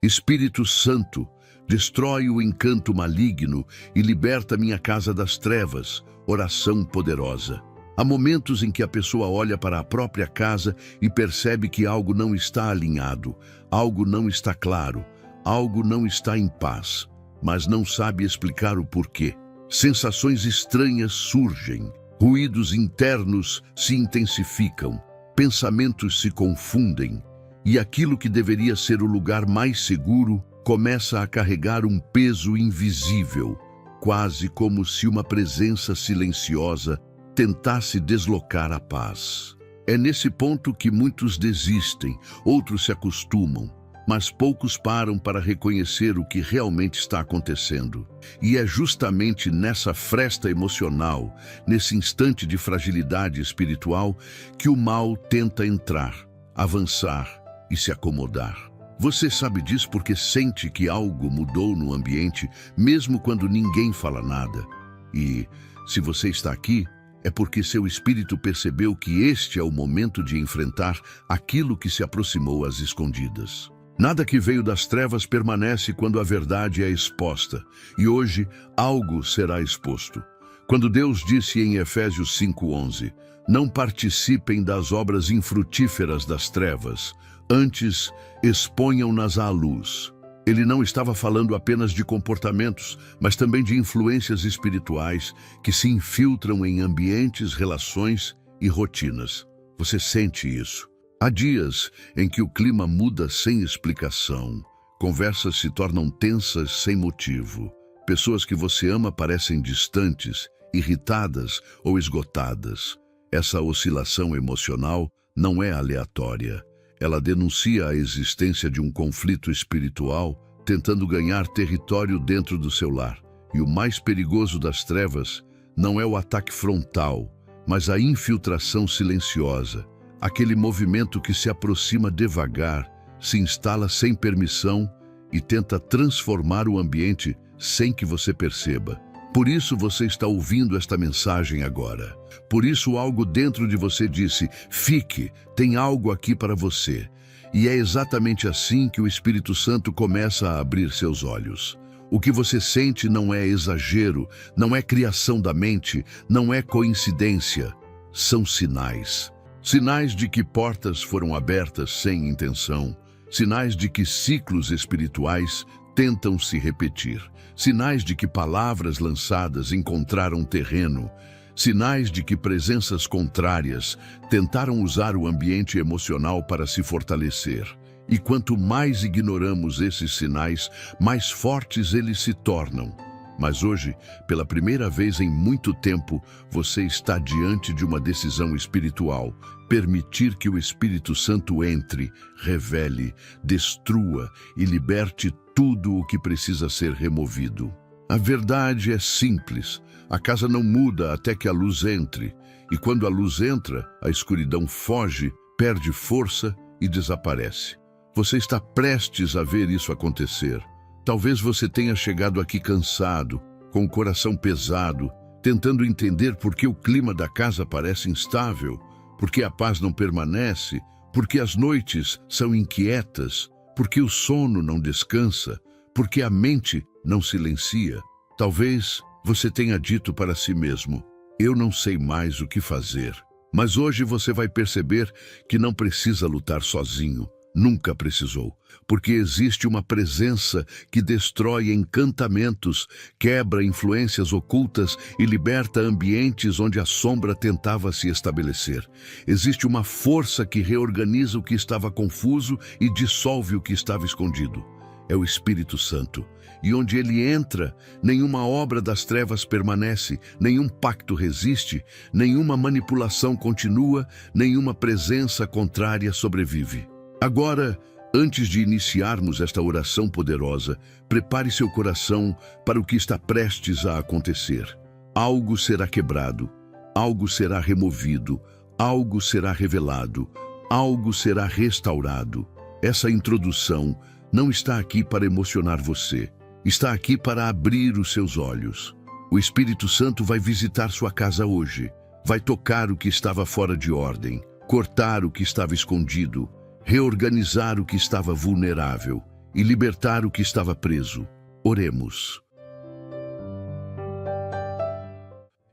Espírito Santo, destrói o encanto maligno e liberta minha casa das trevas. Oração poderosa. Há momentos em que a pessoa olha para a própria casa e percebe que algo não está alinhado, algo não está claro, algo não está em paz, mas não sabe explicar o porquê. Sensações estranhas surgem, ruídos internos se intensificam, pensamentos se confundem, e aquilo que deveria ser o lugar mais seguro começa a carregar um peso invisível, quase como se uma presença silenciosa tentasse deslocar a paz. É nesse ponto que muitos desistem, outros se acostumam, mas poucos param para reconhecer o que realmente está acontecendo. E é justamente nessa fresta emocional, nesse instante de fragilidade espiritual, que o mal tenta entrar, avançar e se acomodar. Você sabe disso porque sente que algo mudou no ambiente, mesmo quando ninguém fala nada. E, se você está aqui, é porque seu espírito percebeu que este é o momento de enfrentar aquilo que se aproximou às escondidas. Nada que veio das trevas permanece quando a verdade é exposta, e hoje algo será exposto. Quando Deus disse em Efésios 5:11, não participem das obras infrutíferas das trevas, antes exponham-nas à luz. Ele não estava falando apenas de comportamentos, mas também de influências espirituais que se infiltram em ambientes, relações e rotinas. Você sente isso? Há dias em que o clima muda sem explicação, conversas se tornam tensas sem motivo, pessoas que você ama parecem distantes, irritadas ou esgotadas. Essa oscilação emocional não é aleatória. Ela denuncia a existência de um conflito espiritual tentando ganhar território dentro do seu lar. E o mais perigoso das trevas não é o ataque frontal, mas a infiltração silenciosa, aquele movimento que se aproxima devagar, se instala sem permissão e tenta transformar o ambiente sem que você perceba. Por isso você está ouvindo esta mensagem agora. Por isso algo dentro de você disse, fique, tem algo aqui para você. E é exatamente assim que o Espírito Santo começa a abrir seus olhos. O que você sente não é exagero, não é criação da mente, não é coincidência. São sinais. Sinais de que portas foram abertas sem intenção. Sinais de que ciclos espirituais tentam se repetir. Sinais de que palavras lançadas encontraram terreno. Sinais de que presenças contrárias tentaram usar o ambiente emocional para se fortalecer. E quanto mais ignoramos esses sinais, mais fortes eles se tornam. Mas hoje, pela primeira vez em muito tempo, você está diante de uma decisão espiritual. Permitir que o Espírito Santo entre, revele, destrua e liberte tudo o que precisa ser removido. A verdade é simples. A casa não muda até que a luz entre. E quando a luz entra, a escuridão foge, perde força e desaparece. Você está prestes a ver isso acontecer. Talvez você tenha chegado aqui cansado, com o coração pesado, tentando entender por que o clima da casa parece instável, por que a paz não permanece, por que as noites são inquietas, por que o sono não descansa, por que a mente não silencia. Talvez você tenha dito para si mesmo, eu não sei mais o que fazer. Mas hoje você vai perceber que não precisa lutar sozinho. Nunca precisou, porque existe uma presença que destrói encantamentos, quebra influências ocultas e liberta ambientes onde a sombra tentava se estabelecer. Existe uma força que reorganiza o que estava confuso e dissolve o que estava escondido. É o Espírito Santo. E onde ele entra, nenhuma obra das trevas permanece, nenhum pacto resiste, nenhuma manipulação continua, nenhuma presença contrária sobrevive. Agora, antes de iniciarmos esta oração poderosa, prepare seu coração para o que está prestes a acontecer. Algo será quebrado, algo será removido, algo será revelado, algo será restaurado. Essa introdução não está aqui para emocionar você, está aqui para abrir os seus olhos. O Espírito Santo vai visitar sua casa hoje, vai tocar o que estava fora de ordem, cortar o que estava escondido, reorganizar o que estava vulnerável. e libertar o que estava preso. Oremos.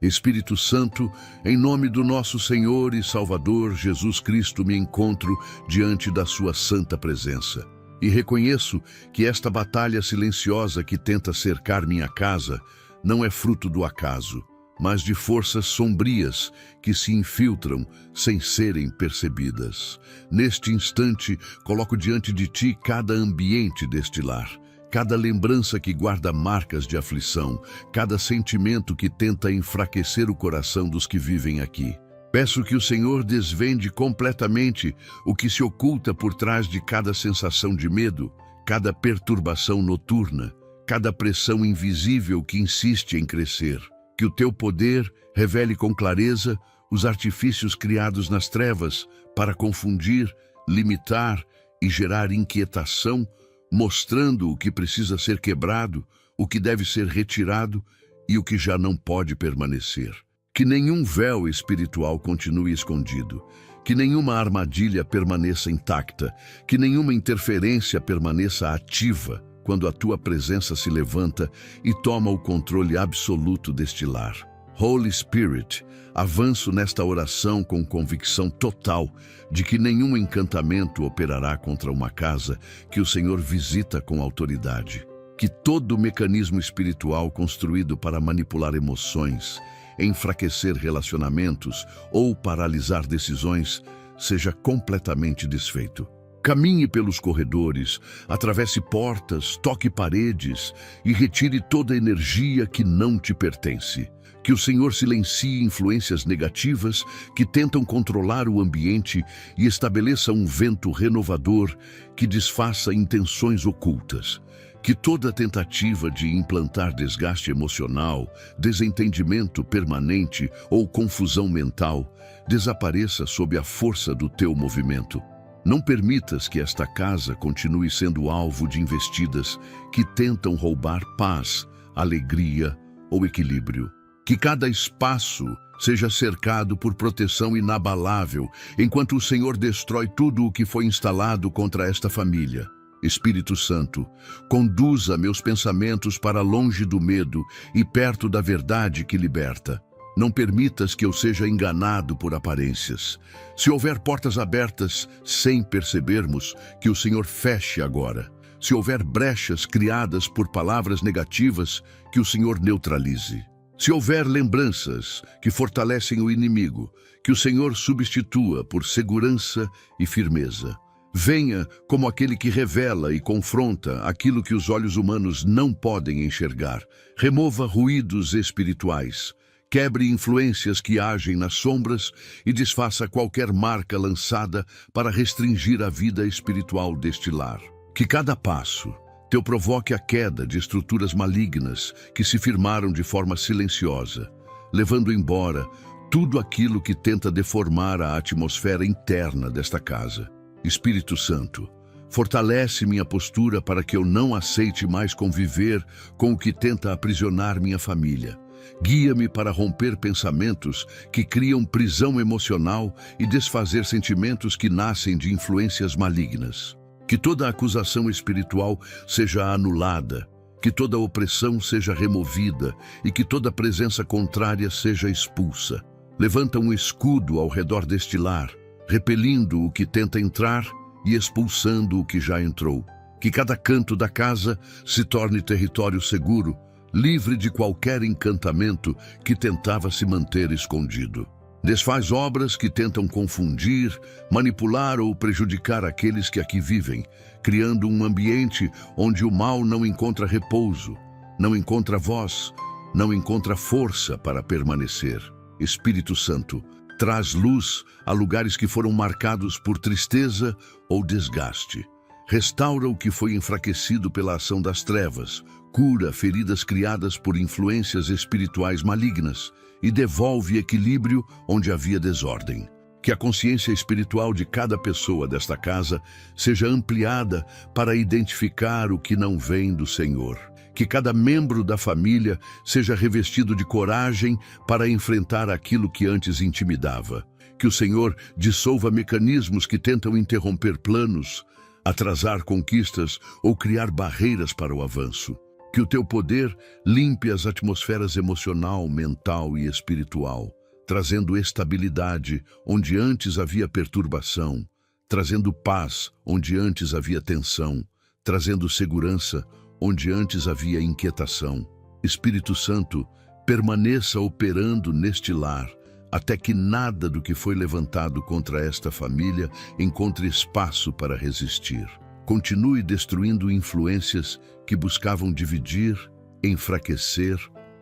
Espírito Santo, em nome do nosso Senhor e Salvador Jesus Cristo, me encontro diante da sua santa presença. E reconheço que esta batalha silenciosa que tenta cercar minha casa não é fruto do acaso, mas de forças sombrias que se infiltram sem serem percebidas. Neste instante, coloco diante de ti cada ambiente deste lar, cada lembrança que guarda marcas de aflição, cada sentimento que tenta enfraquecer o coração dos que vivem aqui. Peço que o Senhor desvende completamente o que se oculta por trás de cada sensação de medo, cada perturbação noturna, cada pressão invisível que insiste em crescer. Que o teu poder revele com clareza os artifícios criados nas trevas para confundir, limitar e gerar inquietação, mostrando o que precisa ser quebrado, o que deve ser retirado e o que já não pode permanecer. Que nenhum véu espiritual continue escondido, que nenhuma armadilha permaneça intacta, que nenhuma interferência permaneça ativa quando a tua presença se levanta e toma o controle absoluto deste lar. Holy Spirit, avanço nesta oração com convicção total de que nenhum encantamento operará contra uma casa que o Senhor visita com autoridade. Que todo mecanismo espiritual construído para manipular emoções, enfraquecer relacionamentos ou paralisar decisões seja completamente desfeito. Caminhe pelos corredores, atravesse portas, toque paredes e retire toda a energia que não te pertence. Que o Senhor silencie influências negativas que tentam controlar o ambiente e estabeleça um vento renovador que desfaça intenções ocultas. Que toda tentativa de implantar desgaste emocional, desentendimento permanente ou confusão mental desapareça sob a força do teu movimento. Não permitas que esta casa continue sendo alvo de investidas que tentam roubar paz, alegria ou equilíbrio. Que cada espaço seja cercado por proteção inabalável, enquanto o Senhor destrói tudo o que foi instalado contra esta família. Espírito Santo, conduza meus pensamentos para longe do medo e perto da verdade que liberta. Não permitas que eu seja enganado por aparências. Se houver portas abertas sem percebermos, que o Senhor feche agora. Se houver brechas criadas por palavras negativas, que o Senhor neutralize. Se houver lembranças que fortalecem o inimigo, que o Senhor substitua por segurança e firmeza. Venha como aquele que revela e confronta aquilo que os olhos humanos não podem enxergar. Remova ruídos espirituais. Quebre influências que agem nas sombras e desfaça qualquer marca lançada para restringir a vida espiritual deste lar. Que cada passo teu provoque a queda de estruturas malignas que se firmaram de forma silenciosa, levando embora tudo aquilo que tenta deformar a atmosfera interna desta casa. Espírito Santo, fortalece minha postura para que eu não aceite mais conviver com o que tenta aprisionar minha família. Guia-me para romper pensamentos que criam prisão emocional e desfazer sentimentos que nascem de influências malignas. Que toda acusação espiritual seja anulada, que toda opressão seja removida e que toda presença contrária seja expulsa. Levanta um escudo ao redor deste lar, repelindo o que tenta entrar e expulsando o que já entrou. Que cada canto da casa se torne território seguro, livre de qualquer encantamento que tentava se manter escondido. Desfaz obras que tentam confundir, manipular ou prejudicar aqueles que aqui vivem, criando um ambiente onde o mal não encontra repouso, não encontra voz, não encontra força para permanecer. Espírito Santo, traz luz a lugares que foram marcados por tristeza ou desgaste. Restaura o que foi enfraquecido pela ação das trevas, cura feridas criadas por influências espirituais malignas e devolve equilíbrio onde havia desordem. Que a consciência espiritual de cada pessoa desta casa seja ampliada para identificar o que não vem do Senhor. Que cada membro da família seja revestido de coragem para enfrentar aquilo que antes intimidava. Que o Senhor dissolva mecanismos que tentam interromper planos, atrasar conquistas ou criar barreiras para o avanço. Que o teu poder limpe as atmosferas emocional, mental e espiritual, trazendo estabilidade onde antes havia perturbação, trazendo paz onde antes havia tensão, trazendo segurança onde antes havia inquietação. Espírito Santo, permaneça operando neste lar, até que nada do que foi levantado contra esta família encontre espaço para resistir. Continue destruindo influências que buscavam dividir, enfraquecer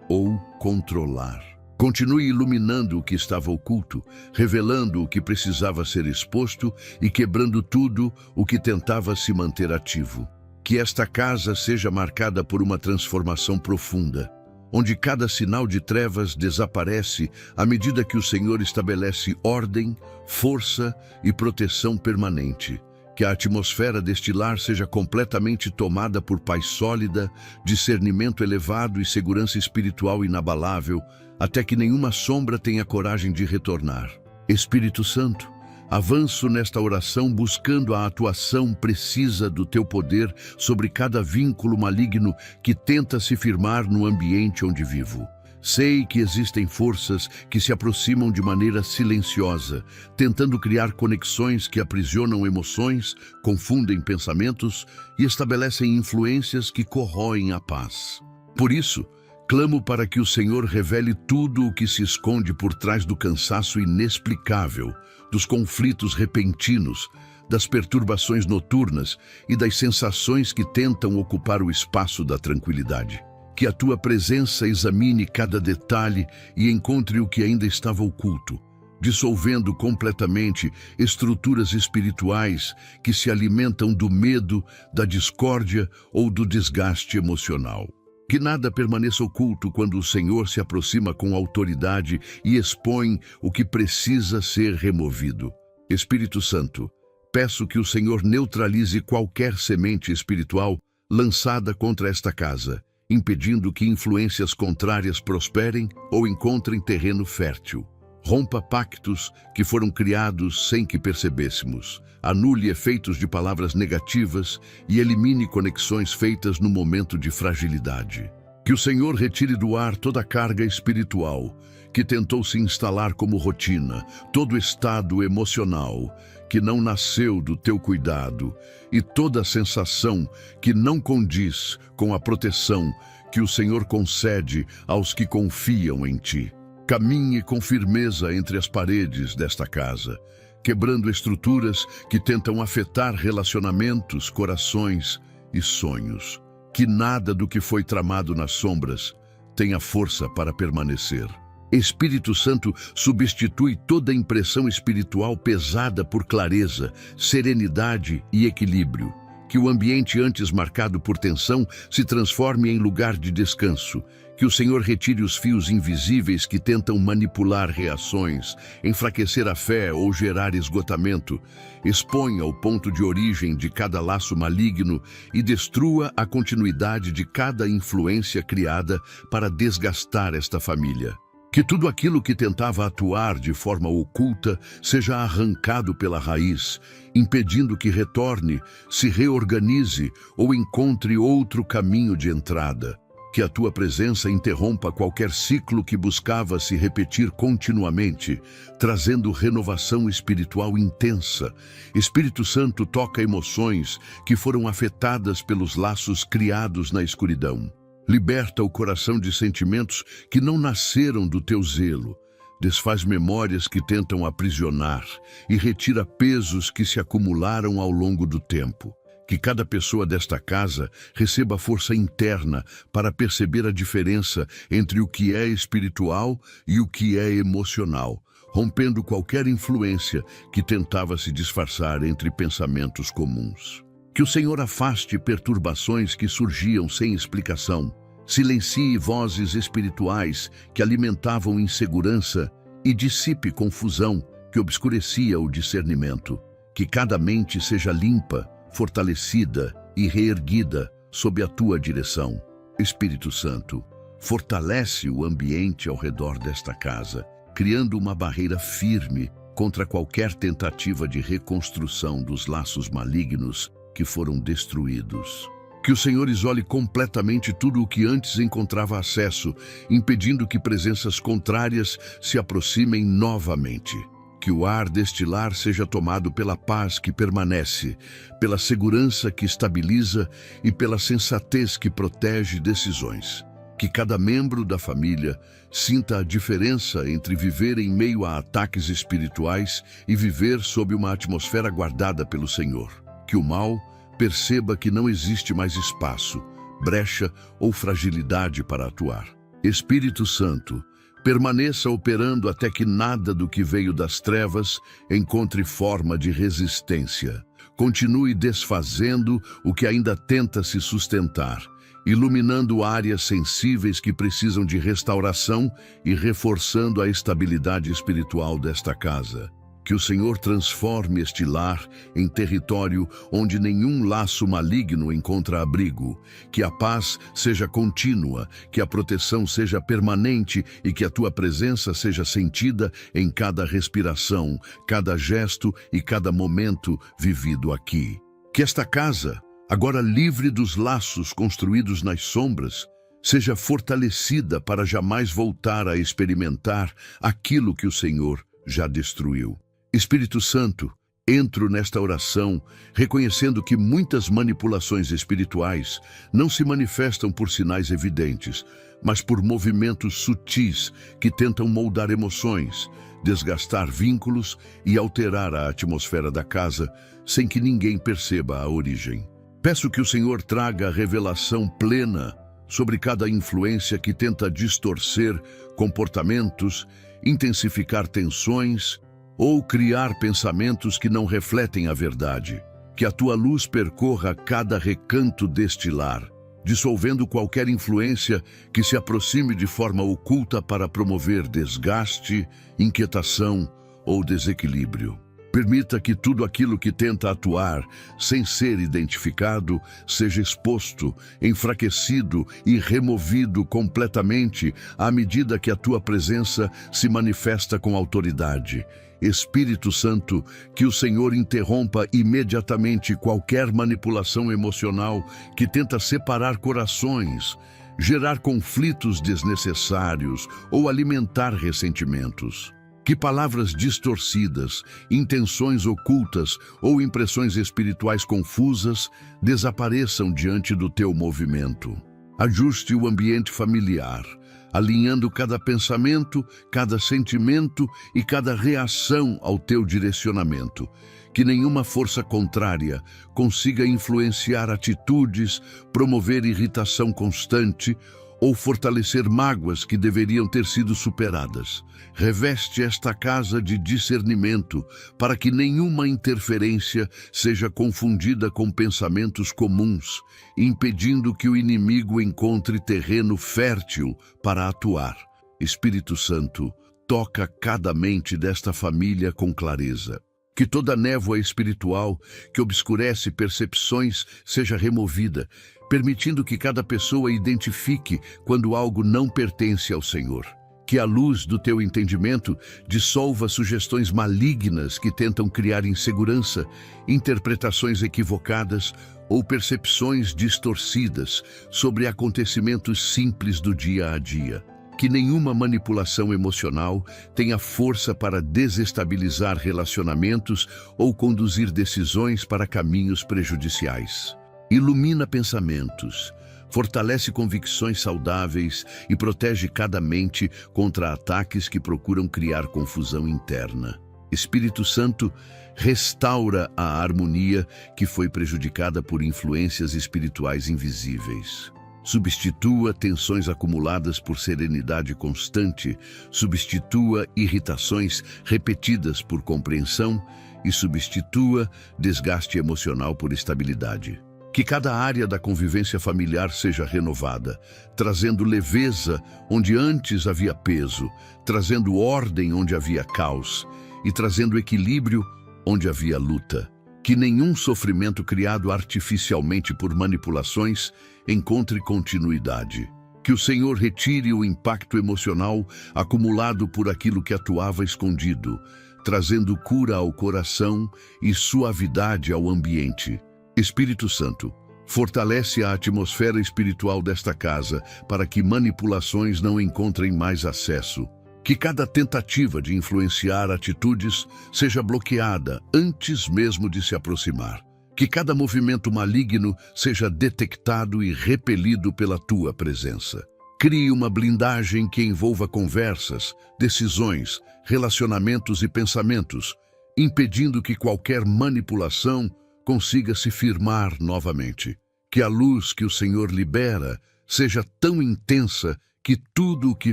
ou controlar. Continue iluminando o que estava oculto, revelando o que precisava ser exposto e quebrando tudo o que tentava se manter ativo. Que esta casa seja marcada por uma transformação profunda, onde cada sinal de trevas desaparece à medida que o Senhor estabelece ordem, força e proteção permanente. Que a atmosfera deste lar seja completamente tomada por paz sólida, discernimento elevado e segurança espiritual inabalável, até que nenhuma sombra tenha coragem de retornar. Espírito Santo, avanço nesta oração buscando a atuação precisa do teu poder sobre cada vínculo maligno que tenta se firmar no ambiente onde vivo. Sei que existem forças que se aproximam de maneira silenciosa, tentando criar conexões que aprisionam emoções, confundem pensamentos e estabelecem influências que corroem a paz. Por isso, clamo para que o Senhor revele tudo o que se esconde por trás do cansaço inexplicável, dos conflitos repentinos, das perturbações noturnas e das sensações que tentam ocupar o espaço da tranquilidade. Que a tua presença examine cada detalhe e encontre o que ainda estava oculto, dissolvendo completamente estruturas espirituais que se alimentam do medo, da discórdia ou do desgaste emocional. Que nada permaneça oculto quando o Senhor se aproxima com autoridade e expõe o que precisa ser removido. Espírito Santo, peço que o Senhor neutralize qualquer semente espiritual lançada contra esta casa, impedindo que influências contrárias prosperem ou encontrem terreno fértil. Rompa pactos que foram criados sem que percebêssemos. Anule efeitos de palavras negativas e elimine conexões feitas no momento de fragilidade. Que o Senhor retire do ar toda a carga espiritual que tentou se instalar como rotina, todo estado emocional que não nasceu do teu cuidado e toda sensação que não condiz com a proteção que o Senhor concede aos que confiam em ti. Caminhe com firmeza entre as paredes desta casa, quebrando estruturas que tentam afetar relacionamentos, corações e sonhos. Que nada do que foi tramado nas sombras tenha força para permanecer. Espírito Santo, substitui toda impressão espiritual pesada por clareza, serenidade e equilíbrio. Que o ambiente antes marcado por tensão se transforme em lugar de descanso. Que o Senhor retire os fios invisíveis que tentam manipular reações, enfraquecer a fé ou gerar esgotamento. Exponha o ponto de origem de cada laço maligno e destrua a continuidade de cada influência criada para desgastar esta família. Que tudo aquilo que tentava atuar de forma oculta seja arrancado pela raiz, impedindo que retorne, se reorganize ou encontre outro caminho de entrada. Que a tua presença interrompa qualquer ciclo que buscava se repetir continuamente, trazendo renovação espiritual intensa. Espírito Santo, toca emoções que foram afetadas pelos laços criados na escuridão. Liberta o coração de sentimentos que não nasceram do teu zelo. Desfaz memórias que tentam aprisionar e retira pesos que se acumularam ao longo do tempo. Que cada pessoa desta casa receba força interna para perceber a diferença entre o que é espiritual e o que é emocional, rompendo qualquer influência que tentava se disfarçar entre pensamentos comuns. Que o Senhor afaste perturbações que surgiam sem explicação, silencie vozes espirituais que alimentavam insegurança e dissipe confusão que obscurecia o discernimento. Que cada mente seja limpa, fortalecida e reerguida sob a tua direção. Espírito Santo, fortalece o ambiente ao redor desta casa, criando uma barreira firme contra qualquer tentativa de reconstrução dos laços malignos que foram destruídos. Que o Senhor isole completamente tudo o que antes encontrava acesso, impedindo que presenças contrárias se aproximem novamente. Que o ar deste lar seja tomado pela paz que permanece, pela segurança que estabiliza e pela sensatez que protege decisões. Que cada membro da família sinta a diferença entre viver em meio a ataques espirituais e viver sob uma atmosfera guardada pelo Senhor. Que o mal perceba que não existe mais espaço, brecha ou fragilidade para atuar. Espírito Santo, permaneça operando até que nada do que veio das trevas encontre forma de resistência. Continue desfazendo o que ainda tenta se sustentar, iluminando áreas sensíveis que precisam de restauração e reforçando a estabilidade espiritual desta casa. Que o Senhor transforme este lar em território onde nenhum laço maligno encontra abrigo, que a paz seja contínua, que a proteção seja permanente e que a tua presença seja sentida em cada respiração, cada gesto e cada momento vivido aqui. Que esta casa, agora livre dos laços construídos nas sombras, seja fortalecida para jamais voltar a experimentar aquilo que o Senhor já destruiu. Espírito Santo, entro nesta oração reconhecendo que muitas manipulações espirituais não se manifestam por sinais evidentes, mas por movimentos sutis que tentam moldar emoções, desgastar vínculos e alterar a atmosfera da casa sem que ninguém perceba a origem. Peço que o Senhor traga a revelação plena sobre cada influência que tenta distorcer comportamentos, intensificar tensões ou criar pensamentos que não refletem a verdade. Que a tua luz percorra cada recanto deste lar, dissolvendo qualquer influência que se aproxime de forma oculta para promover desgaste, inquietação ou desequilíbrio. Permita que tudo aquilo que tenta atuar sem ser identificado seja exposto, enfraquecido e removido completamente à medida que a tua presença se manifesta com autoridade. Espírito Santo, que o Senhor interrompa imediatamente qualquer manipulação emocional que tenta separar corações, gerar conflitos desnecessários ou alimentar ressentimentos. Que palavras distorcidas, intenções ocultas ou impressões espirituais confusas desapareçam diante do teu movimento. Ajuste o ambiente familiar, alinhando cada pensamento, cada sentimento e cada reação ao teu direcionamento. Que nenhuma força contrária consiga influenciar atitudes, promover irritação constante ou fortalecer mágoas que deveriam ter sido superadas. Reveste esta casa de discernimento para que nenhuma interferência seja confundida com pensamentos comuns, impedindo que o inimigo encontre terreno fértil para atuar. Espírito Santo, toca cada mente desta família com clareza. Que toda névoa espiritual que obscurece percepções seja removida, permitindo que cada pessoa identifique quando algo não pertence ao Senhor. Que a luz do teu entendimento dissolva sugestões malignas que tentam criar insegurança, interpretações equivocadas ou percepções distorcidas sobre acontecimentos simples do dia a dia. Que nenhuma manipulação emocional tenha força para desestabilizar relacionamentos ou conduzir decisões para caminhos prejudiciais. Ilumina pensamentos, fortalece convicções saudáveis e protege cada mente contra ataques que procuram criar confusão interna. Espírito Santo, restaura a harmonia que foi prejudicada por influências espirituais invisíveis. Substitua tensões acumuladas por serenidade constante, substitua irritações repetidas por compreensão e substitua desgaste emocional por estabilidade. Que cada área da convivência familiar seja renovada, trazendo leveza onde antes havia peso, trazendo ordem onde havia caos e trazendo equilíbrio onde havia luta. Que nenhum sofrimento criado artificialmente por manipulações encontre continuidade. Que o Senhor retire o impacto emocional acumulado por aquilo que atuava escondido, trazendo cura ao coração e suavidade ao ambiente. Espírito Santo, fortalece a atmosfera espiritual desta casa para que manipulações não encontrem mais acesso. Que cada tentativa de influenciar atitudes seja bloqueada antes mesmo de se aproximar. Que cada movimento maligno seja detectado e repelido pela tua presença. Crie uma blindagem que envolva conversas, decisões, relacionamentos e pensamentos, impedindo que qualquer manipulação consiga se firmar novamente. Que a luz que o Senhor libera seja tão intensa que tudo o que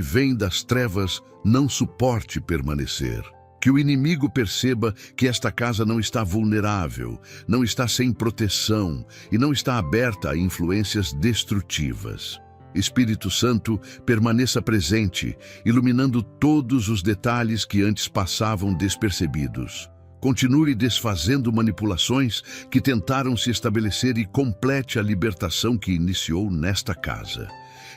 vem das trevas não suporte permanecer. Que o inimigo perceba que esta casa não está vulnerável, não está sem proteção e não está aberta a influências destrutivas. Espírito Santo, permaneça presente, iluminando todos os detalhes que antes passavam despercebidos. Continue desfazendo manipulações que tentaram se estabelecer e complete a libertação que iniciou nesta casa.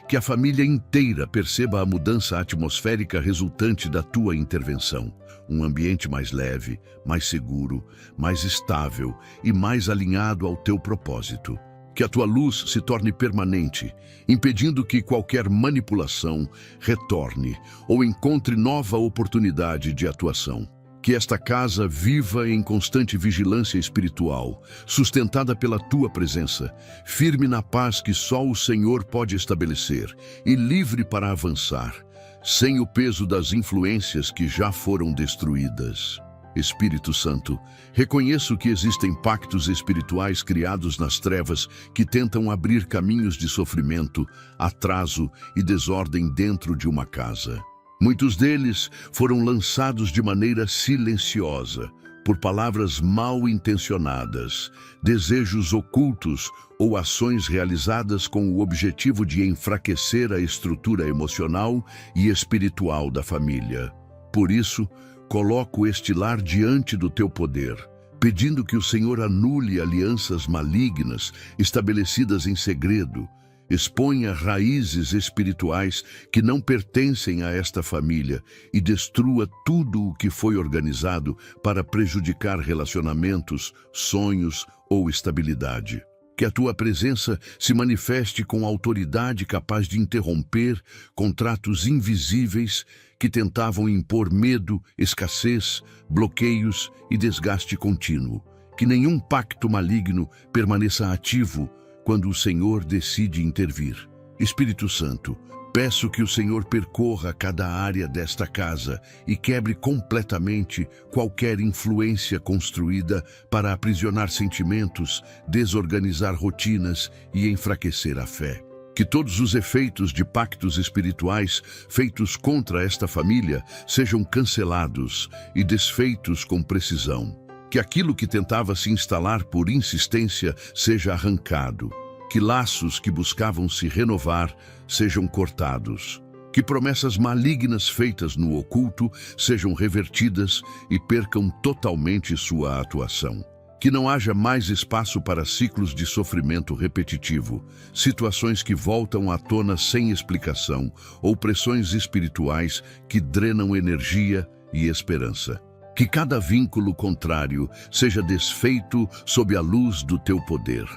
Que a família inteira perceba a mudança atmosférica resultante da tua intervenção. Um ambiente mais leve, mais seguro, mais estável e mais alinhado ao teu propósito. Que a tua luz se torne permanente, impedindo que qualquer manipulação retorne ou encontre nova oportunidade de atuação. Que esta casa viva em constante vigilância espiritual, sustentada pela tua presença, firme na paz que só o Senhor pode estabelecer e livre para avançar, sem o peso das influências que já foram destruídas. Espírito Santo, reconheço que existem pactos espirituais criados nas trevas que tentam abrir caminhos de sofrimento, atraso e desordem dentro de uma casa. Muitos deles foram lançados de maneira silenciosa, por palavras mal intencionadas, desejos ocultos ou ações realizadas com o objetivo de enfraquecer a estrutura emocional e espiritual da família. Por isso, coloco este lar diante do teu poder, pedindo que o Senhor anule alianças malignas estabelecidas em segredo, exponha raízes espirituais que não pertencem a esta família e destrua tudo o que foi organizado para prejudicar relacionamentos, sonhos ou estabilidade. Que a tua presença se manifeste com autoridade capaz de interromper contratos invisíveis que tentavam impor medo, escassez, bloqueios e desgaste contínuo. Que nenhum pacto maligno permaneça ativo quando o Senhor decide intervir. Espírito Santo, peço que o Senhor percorra cada área desta casa e quebre completamente qualquer influência construída para aprisionar sentimentos, desorganizar rotinas e enfraquecer a fé. Que todos os efeitos de pactos espirituais feitos contra esta família sejam cancelados e desfeitos com precisão. Que aquilo que tentava se instalar por insistência seja arrancado. Que laços que buscavam se renovar sejam cortados. Que promessas malignas feitas no oculto sejam revertidas e percam totalmente sua atuação. Que não haja mais espaço para ciclos de sofrimento repetitivo, situações que voltam à tona sem explicação ou pressões espirituais que drenam energia e esperança. Que cada vínculo contrário seja desfeito sob a luz do teu poder.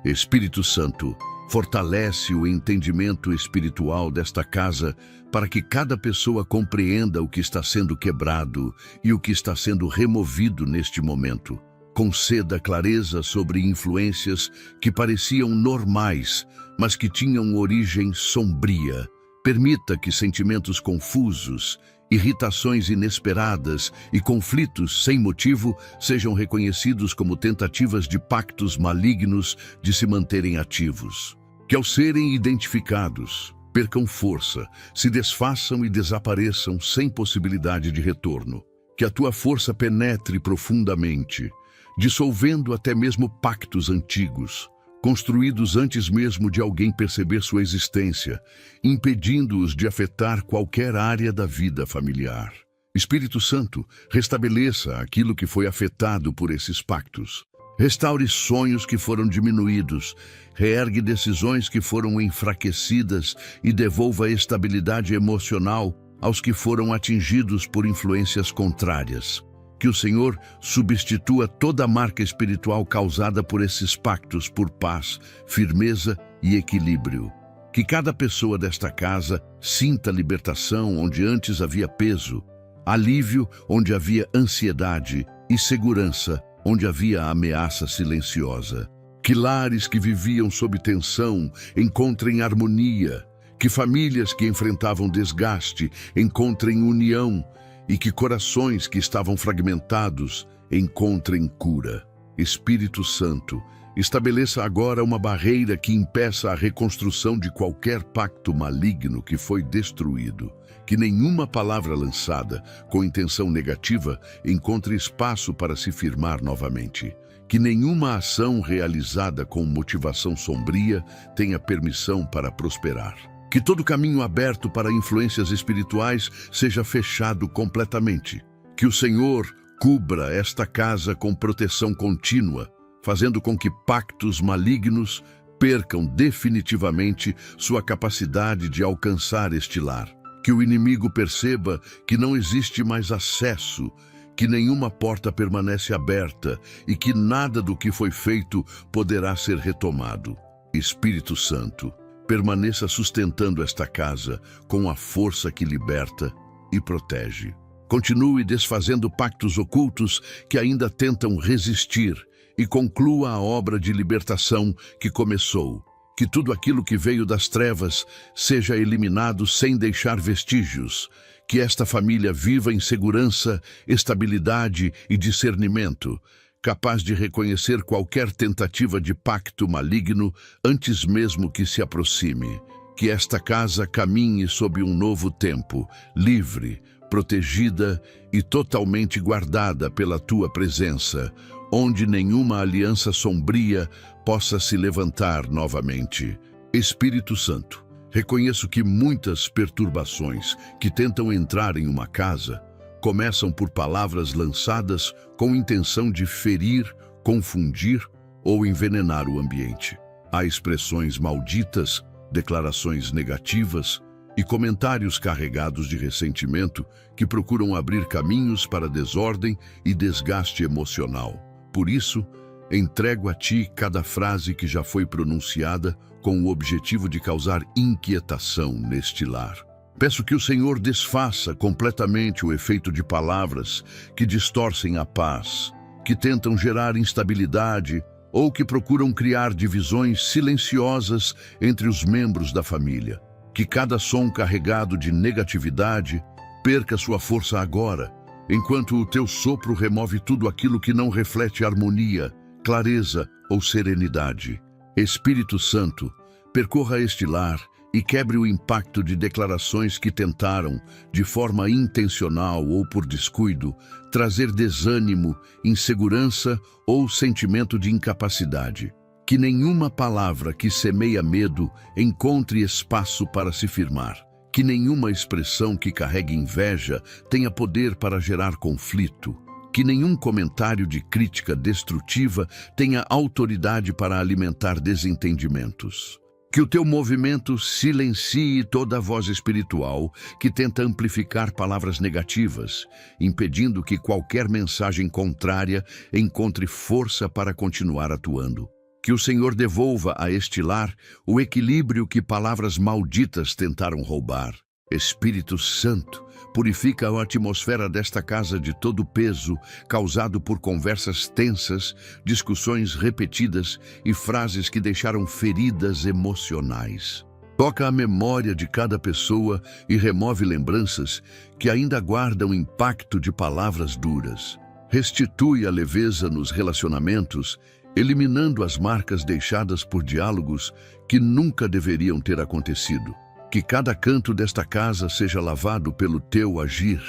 Espírito Santo, fortalece o entendimento espiritual desta casa para que cada pessoa compreenda o que está sendo quebrado e o que está sendo removido neste momento. Conceda clareza sobre influências que pareciam normais, mas que tinham origem sombria. Permita que sentimentos confusos, irritações inesperadas e conflitos sem motivo sejam reconhecidos como tentativas de pactos malignos de se manterem ativos. Que ao serem identificados, percam força, se desfaçam e desapareçam sem possibilidade de retorno. Que a tua força penetre profundamente, dissolvendo até mesmo pactos antigos, construídos antes mesmo de alguém perceber sua existência, impedindo-os de afetar qualquer área da vida familiar. Espírito Santo, restabeleça aquilo que foi afetado por esses pactos. Restaure sonhos que foram diminuídos, reergue decisões que foram enfraquecidas e devolva estabilidade emocional aos que foram atingidos por influências contrárias. Que o Senhor substitua toda a marca espiritual causada por esses pactos por paz, firmeza e equilíbrio. Que cada pessoa desta casa sinta libertação onde antes havia peso, alívio onde havia ansiedade e segurança onde havia ameaça silenciosa. Que lares que viviam sob tensão encontrem harmonia, que famílias que enfrentavam desgaste encontrem união e que corações que estavam fragmentados encontrem cura. Espírito Santo, estabeleça agora uma barreira que impeça a reconstrução de qualquer pacto maligno que foi destruído. Que nenhuma palavra lançada com intenção negativa encontre espaço para se firmar novamente. Que nenhuma ação realizada com motivação sombria tenha permissão para prosperar. Que todo caminho aberto para influências espirituais seja fechado completamente. Que o Senhor cubra esta casa com proteção contínua, fazendo com que pactos malignos percam definitivamente sua capacidade de alcançar este lar. Que o inimigo perceba que não existe mais acesso, que nenhuma porta permanece aberta e que nada do que foi feito poderá ser retomado. Espírito Santo, permaneça sustentando esta casa com a força que liberta e protege. Continue desfazendo pactos ocultos que ainda tentam resistir e conclua a obra de libertação que começou. Que tudo aquilo que veio das trevas seja eliminado sem deixar vestígios. Que esta família viva em segurança, estabilidade e discernimento, capaz de reconhecer qualquer tentativa de pacto maligno antes mesmo que se aproxime. Que esta casa caminhe sob um novo tempo, livre, protegida e totalmente guardada pela tua presença, onde nenhuma aliança sombria possa se levantar novamente. Espírito Santo, reconheço que muitas perturbações que tentam entrar em uma casa começam por palavras lançadas com intenção de ferir, confundir ou envenenar o ambiente. Há expressões malditas, declarações negativas e comentários carregados de ressentimento que procuram abrir caminhos para desordem e desgaste emocional. Por isso, entrego a ti cada frase que já foi pronunciada com o objetivo de causar inquietação neste lar. Peço que o Senhor desfaça completamente o efeito de palavras que distorcem a paz, que tentam gerar instabilidade ou que procuram criar divisões silenciosas entre os membros da família. Que cada som carregado de negatividade perca sua força agora, enquanto o teu sopro remove tudo aquilo que não reflete harmonia, clareza ou serenidade. Espírito Santo, percorra este lar e quebre o impacto de declarações que tentaram, de forma intencional ou por descuido, trazer desânimo, insegurança ou sentimento de incapacidade. Que nenhuma palavra que semeia medo encontre espaço para se firmar. Que nenhuma expressão que carregue inveja tenha poder para gerar conflito. Que nenhum comentário de crítica destrutiva tenha autoridade para alimentar desentendimentos. Que o teu movimento silencie toda a voz espiritual que tenta amplificar palavras negativas, impedindo que qualquer mensagem contrária encontre força para continuar atuando. Que o Senhor devolva a este lar o equilíbrio que palavras malditas tentaram roubar. Espírito Santo, purifica a atmosfera desta casa de todo o peso causado por conversas tensas, discussões repetidas e frases que deixaram feridas emocionais. Toca a memória de cada pessoa e remove lembranças que ainda guardam o impacto de palavras duras. Restitui a leveza nos relacionamentos, eliminando as marcas deixadas por diálogos que nunca deveriam ter acontecido. Que cada canto desta casa seja lavado pelo teu agir,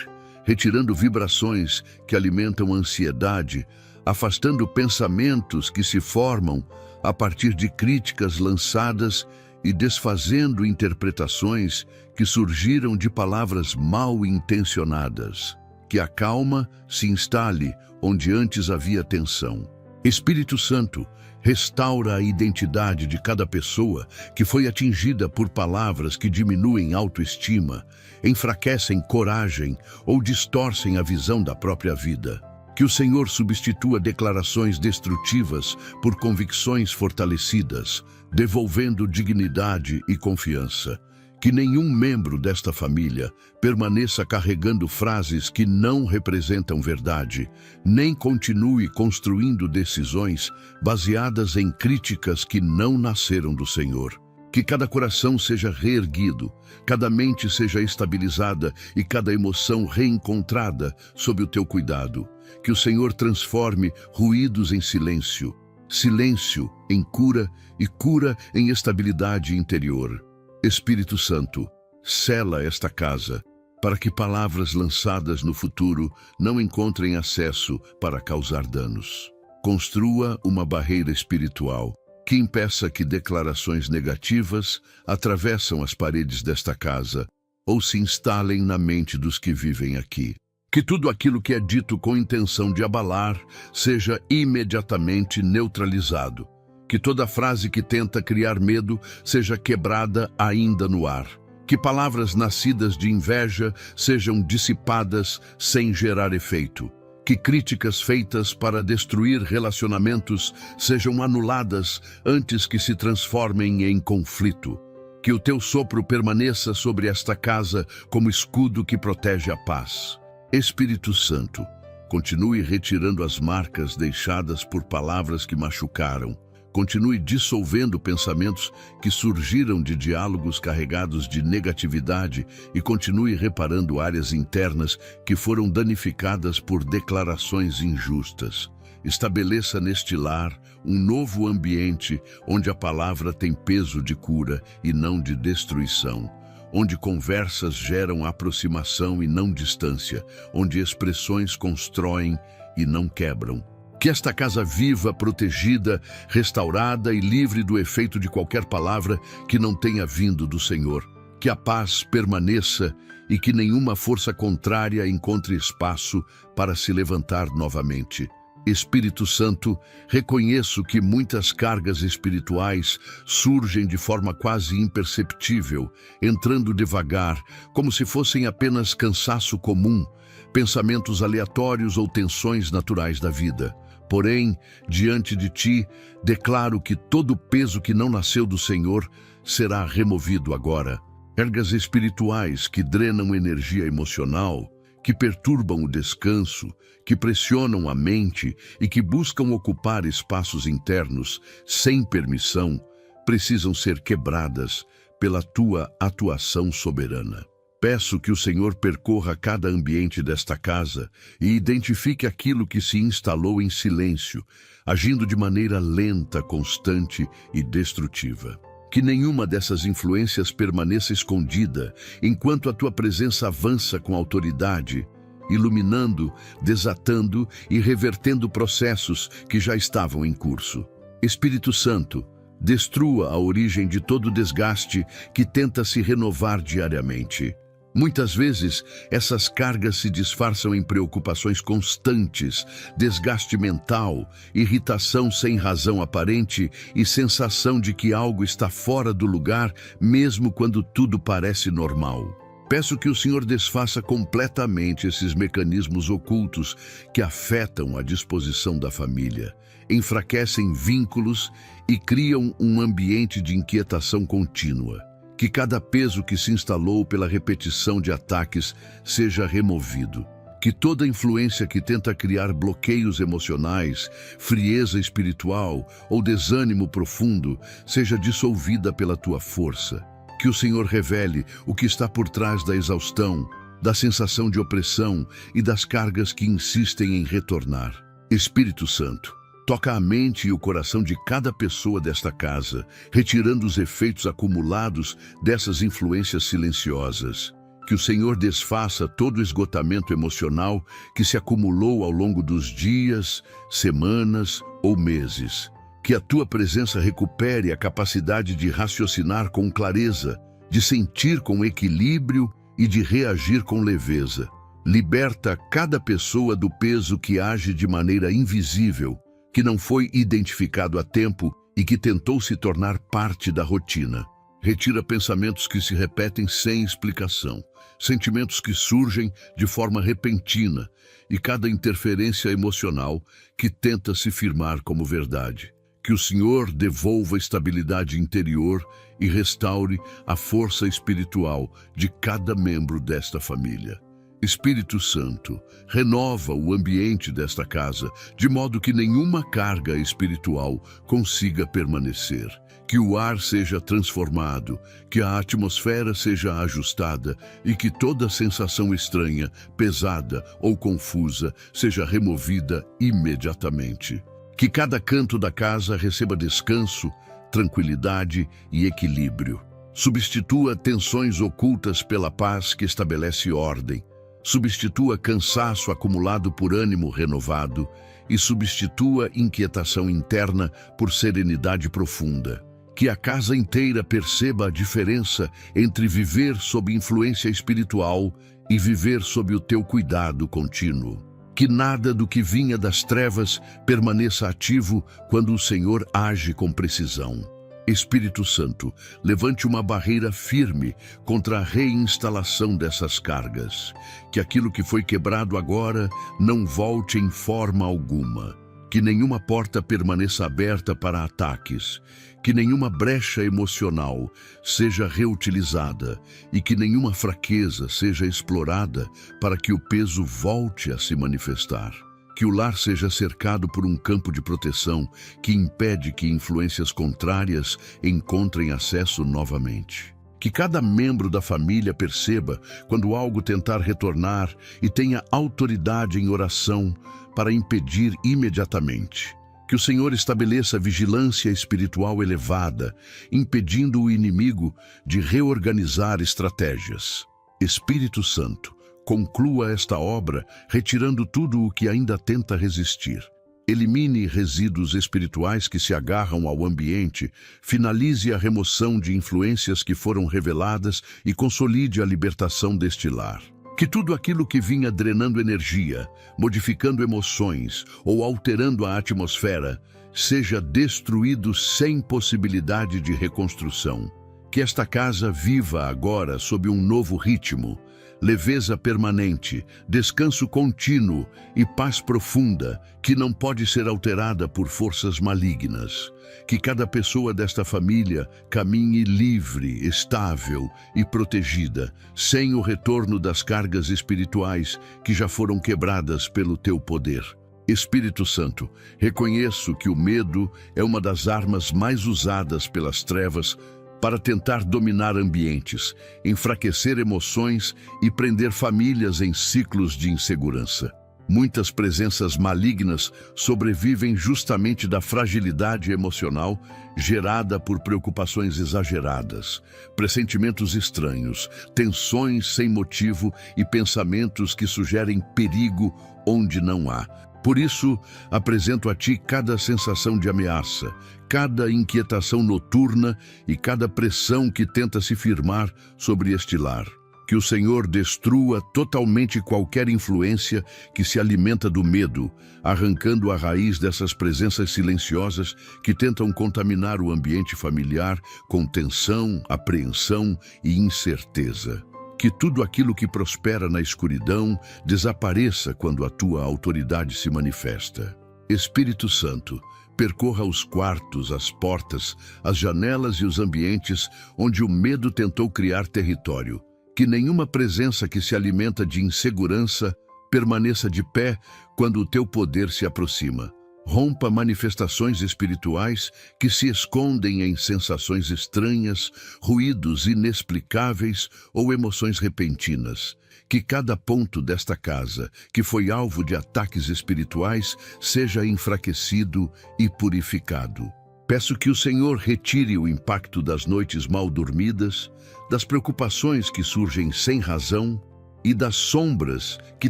retirando vibrações que alimentam ansiedade, afastando pensamentos que se formam a partir de críticas lançadas e desfazendo interpretações que surgiram de palavras mal intencionadas. Que a calma se instale onde antes havia tensão. Espírito Santo, restaura a identidade de cada pessoa que foi atingida por palavras que diminuem autoestima, enfraquecem coragem ou distorcem a visão da própria vida. Que o Senhor substitua declarações destrutivas por convicções fortalecidas, devolvendo dignidade e confiança. Que nenhum membro desta família permaneça carregando frases que não representam verdade, nem continue construindo decisões baseadas em críticas que não nasceram do Senhor. Que cada coração seja reerguido, cada mente seja estabilizada e cada emoção reencontrada sob o teu cuidado. Que o Senhor transforme ruídos em silêncio, silêncio em cura e cura em estabilidade interior. Espírito Santo, sela esta casa, para que palavras lançadas no futuro não encontrem acesso para causar danos. Construa uma barreira espiritual que impeça que declarações negativas atravessem as paredes desta casa ou se instalem na mente dos que vivem aqui. Que tudo aquilo que é dito com intenção de abalar seja imediatamente neutralizado. Que toda frase que tenta criar medo seja quebrada ainda no ar. Que palavras nascidas de inveja sejam dissipadas sem gerar efeito. Que críticas feitas para destruir relacionamentos sejam anuladas antes que se transformem em conflito. Que o teu sopro permaneça sobre esta casa como escudo que protege a paz. Espírito Santo, continue retirando as marcas deixadas por palavras que machucaram. Continue dissolvendo pensamentos que surgiram de diálogos carregados de negatividade e continue reparando áreas internas que foram danificadas por declarações injustas. Estabeleça neste lar um novo ambiente onde a palavra tem peso de cura e não de destruição, onde conversas geram aproximação e não distância, onde expressões constroem e não quebram. Que esta casa viva, protegida, restaurada e livre do efeito de qualquer palavra que não tenha vindo do Senhor. Que a paz permaneça e que nenhuma força contrária encontre espaço para se levantar novamente. Espírito Santo, reconheço que muitas cargas espirituais surgem de forma quase imperceptível, entrando devagar, como se fossem apenas cansaço comum, pensamentos aleatórios ou tensões naturais da vida. Porém, diante de ti, declaro que todo peso que não nasceu do Senhor será removido agora. Cargas espirituais que drenam energia emocional, que perturbam o descanso, que pressionam a mente e que buscam ocupar espaços internos sem permissão, precisam ser quebradas pela tua atuação soberana. Peço que o Senhor percorra cada ambiente desta casa e identifique aquilo que se instalou em silêncio, agindo de maneira lenta, constante e destrutiva. Que nenhuma dessas influências permaneça escondida, enquanto a tua presença avança com autoridade, iluminando, desatando e revertendo processos que já estavam em curso. Espírito Santo, destrua a origem de todo desgaste que tenta se renovar diariamente. Muitas vezes, essas cargas se disfarçam em preocupações constantes, desgaste mental, irritação sem razão aparente e sensação de que algo está fora do lugar, mesmo quando tudo parece normal. Peço que o Senhor desfaça completamente esses mecanismos ocultos que afetam a disposição da família, enfraquecem vínculos e criam um ambiente de inquietação contínua. Que cada peso que se instalou pela repetição de ataques seja removido. Que toda influência que tenta criar bloqueios emocionais, frieza espiritual ou desânimo profundo seja dissolvida pela tua força. Que o Senhor revele o que está por trás da exaustão, da sensação de opressão e das cargas que insistem em retornar. Espírito Santo, toca a mente e o coração de cada pessoa desta casa, retirando os efeitos acumulados dessas influências silenciosas. Que o Senhor desfaça todo o esgotamento emocional que se acumulou ao longo dos dias, semanas ou meses. Que a tua presença recupere a capacidade de raciocinar com clareza, de sentir com equilíbrio e de reagir com leveza. Liberta cada pessoa do peso que age de maneira invisível, que não foi identificado a tempo e que tentou se tornar parte da rotina. Retira pensamentos que se repetem sem explicação, sentimentos que surgem de forma repentina e cada interferência emocional que tenta se firmar como verdade. Que o Senhor devolva estabilidade interior e restaure a força espiritual de cada membro desta família. Espírito Santo, renova o ambiente desta casa, de modo que nenhuma carga espiritual consiga permanecer. Que o ar seja transformado, que a atmosfera seja ajustada e que toda sensação estranha, pesada ou confusa seja removida imediatamente. Que cada canto da casa receba descanso, tranquilidade e equilíbrio. Substitua tensões ocultas pela paz que estabelece ordem. Substitua cansaço acumulado por ânimo renovado e substitua inquietação interna por serenidade profunda. Que a casa inteira perceba a diferença entre viver sob influência espiritual e viver sob o teu cuidado contínuo. Que nada do que vinha das trevas permaneça ativo quando o Senhor age com precisão. Espírito Santo, levante uma barreira firme contra a reinstalação dessas cargas. Que aquilo que foi quebrado agora não volte em forma alguma. Que nenhuma porta permaneça aberta para ataques. Que nenhuma brecha emocional seja reutilizada e que nenhuma fraqueza seja explorada para que o peso volte a se manifestar. Que o lar seja cercado por um campo de proteção que impede que influências contrárias encontrem acesso novamente. Que cada membro da família perceba quando algo tentar retornar e tenha autoridade em oração para impedir imediatamente. Que o Senhor estabeleça vigilância espiritual elevada, impedindo o inimigo de reorganizar estratégias. Espírito Santo, conclua esta obra, retirando tudo o que ainda tenta resistir. Elimine resíduos espirituais que se agarram ao ambiente, finalize a remoção de influências que foram reveladas e consolide a libertação deste lar. Que tudo aquilo que vinha drenando energia, modificando emoções ou alterando a atmosfera, seja destruído sem possibilidade de reconstrução. Que esta casa viva agora sob um novo ritmo, leveza permanente, descanso contínuo e paz profunda que não pode ser alterada por forças malignas. Que cada pessoa desta família caminhe livre, estável e protegida, sem o retorno das cargas espirituais que já foram quebradas pelo teu poder. Espírito Santo, reconheço que o medo é uma das armas mais usadas pelas trevas para tentar dominar ambientes, enfraquecer emoções e prender famílias em ciclos de insegurança. Muitas presenças malignas sobrevivem justamente da fragilidade emocional gerada por preocupações exageradas, pressentimentos estranhos, tensões sem motivo e pensamentos que sugerem perigo onde não há. Por isso, apresento a ti cada sensação de ameaça, cada inquietação noturna e cada pressão que tenta se firmar sobre este lar. Que o Senhor destrua totalmente qualquer influência que se alimenta do medo, arrancando a raiz dessas presenças silenciosas que tentam contaminar o ambiente familiar com tensão, apreensão e incerteza. Que tudo aquilo que prospera na escuridão desapareça quando a tua autoridade se manifesta. Espírito Santo, percorra os quartos, as portas, as janelas e os ambientes onde o medo tentou criar território. Que nenhuma presença que se alimenta de insegurança permaneça de pé quando o teu poder se aproxima. Rompa manifestações espirituais que se escondem em sensações estranhas, ruídos inexplicáveis ou emoções repentinas. Que cada ponto desta casa, que foi alvo de ataques espirituais, seja enfraquecido e purificado. Peço que o Senhor retire o impacto das noites mal dormidas, das preocupações que surgem sem razão e das sombras que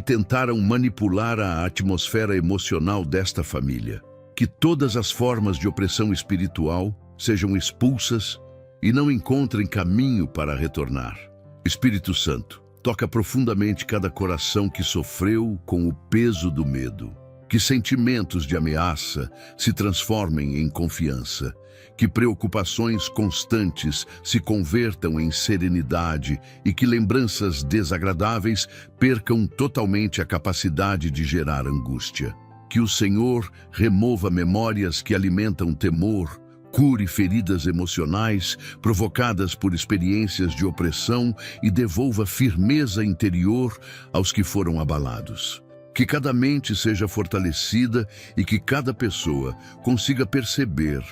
tentaram manipular a atmosfera emocional desta família. Que todas as formas de opressão espiritual sejam expulsas e não encontrem caminho para retornar. Espírito Santo, toca profundamente cada coração que sofreu com o peso do medo. Que sentimentos de ameaça se transformem em confiança. Que preocupações constantes se convertam em serenidade e que lembranças desagradáveis percam totalmente a capacidade de gerar angústia. Que o Senhor remova memórias que alimentam temor, cure feridas emocionais provocadas por experiências de opressão e devolva firmeza interior aos que foram abalados. Que cada mente seja fortalecida e que cada pessoa consiga perceber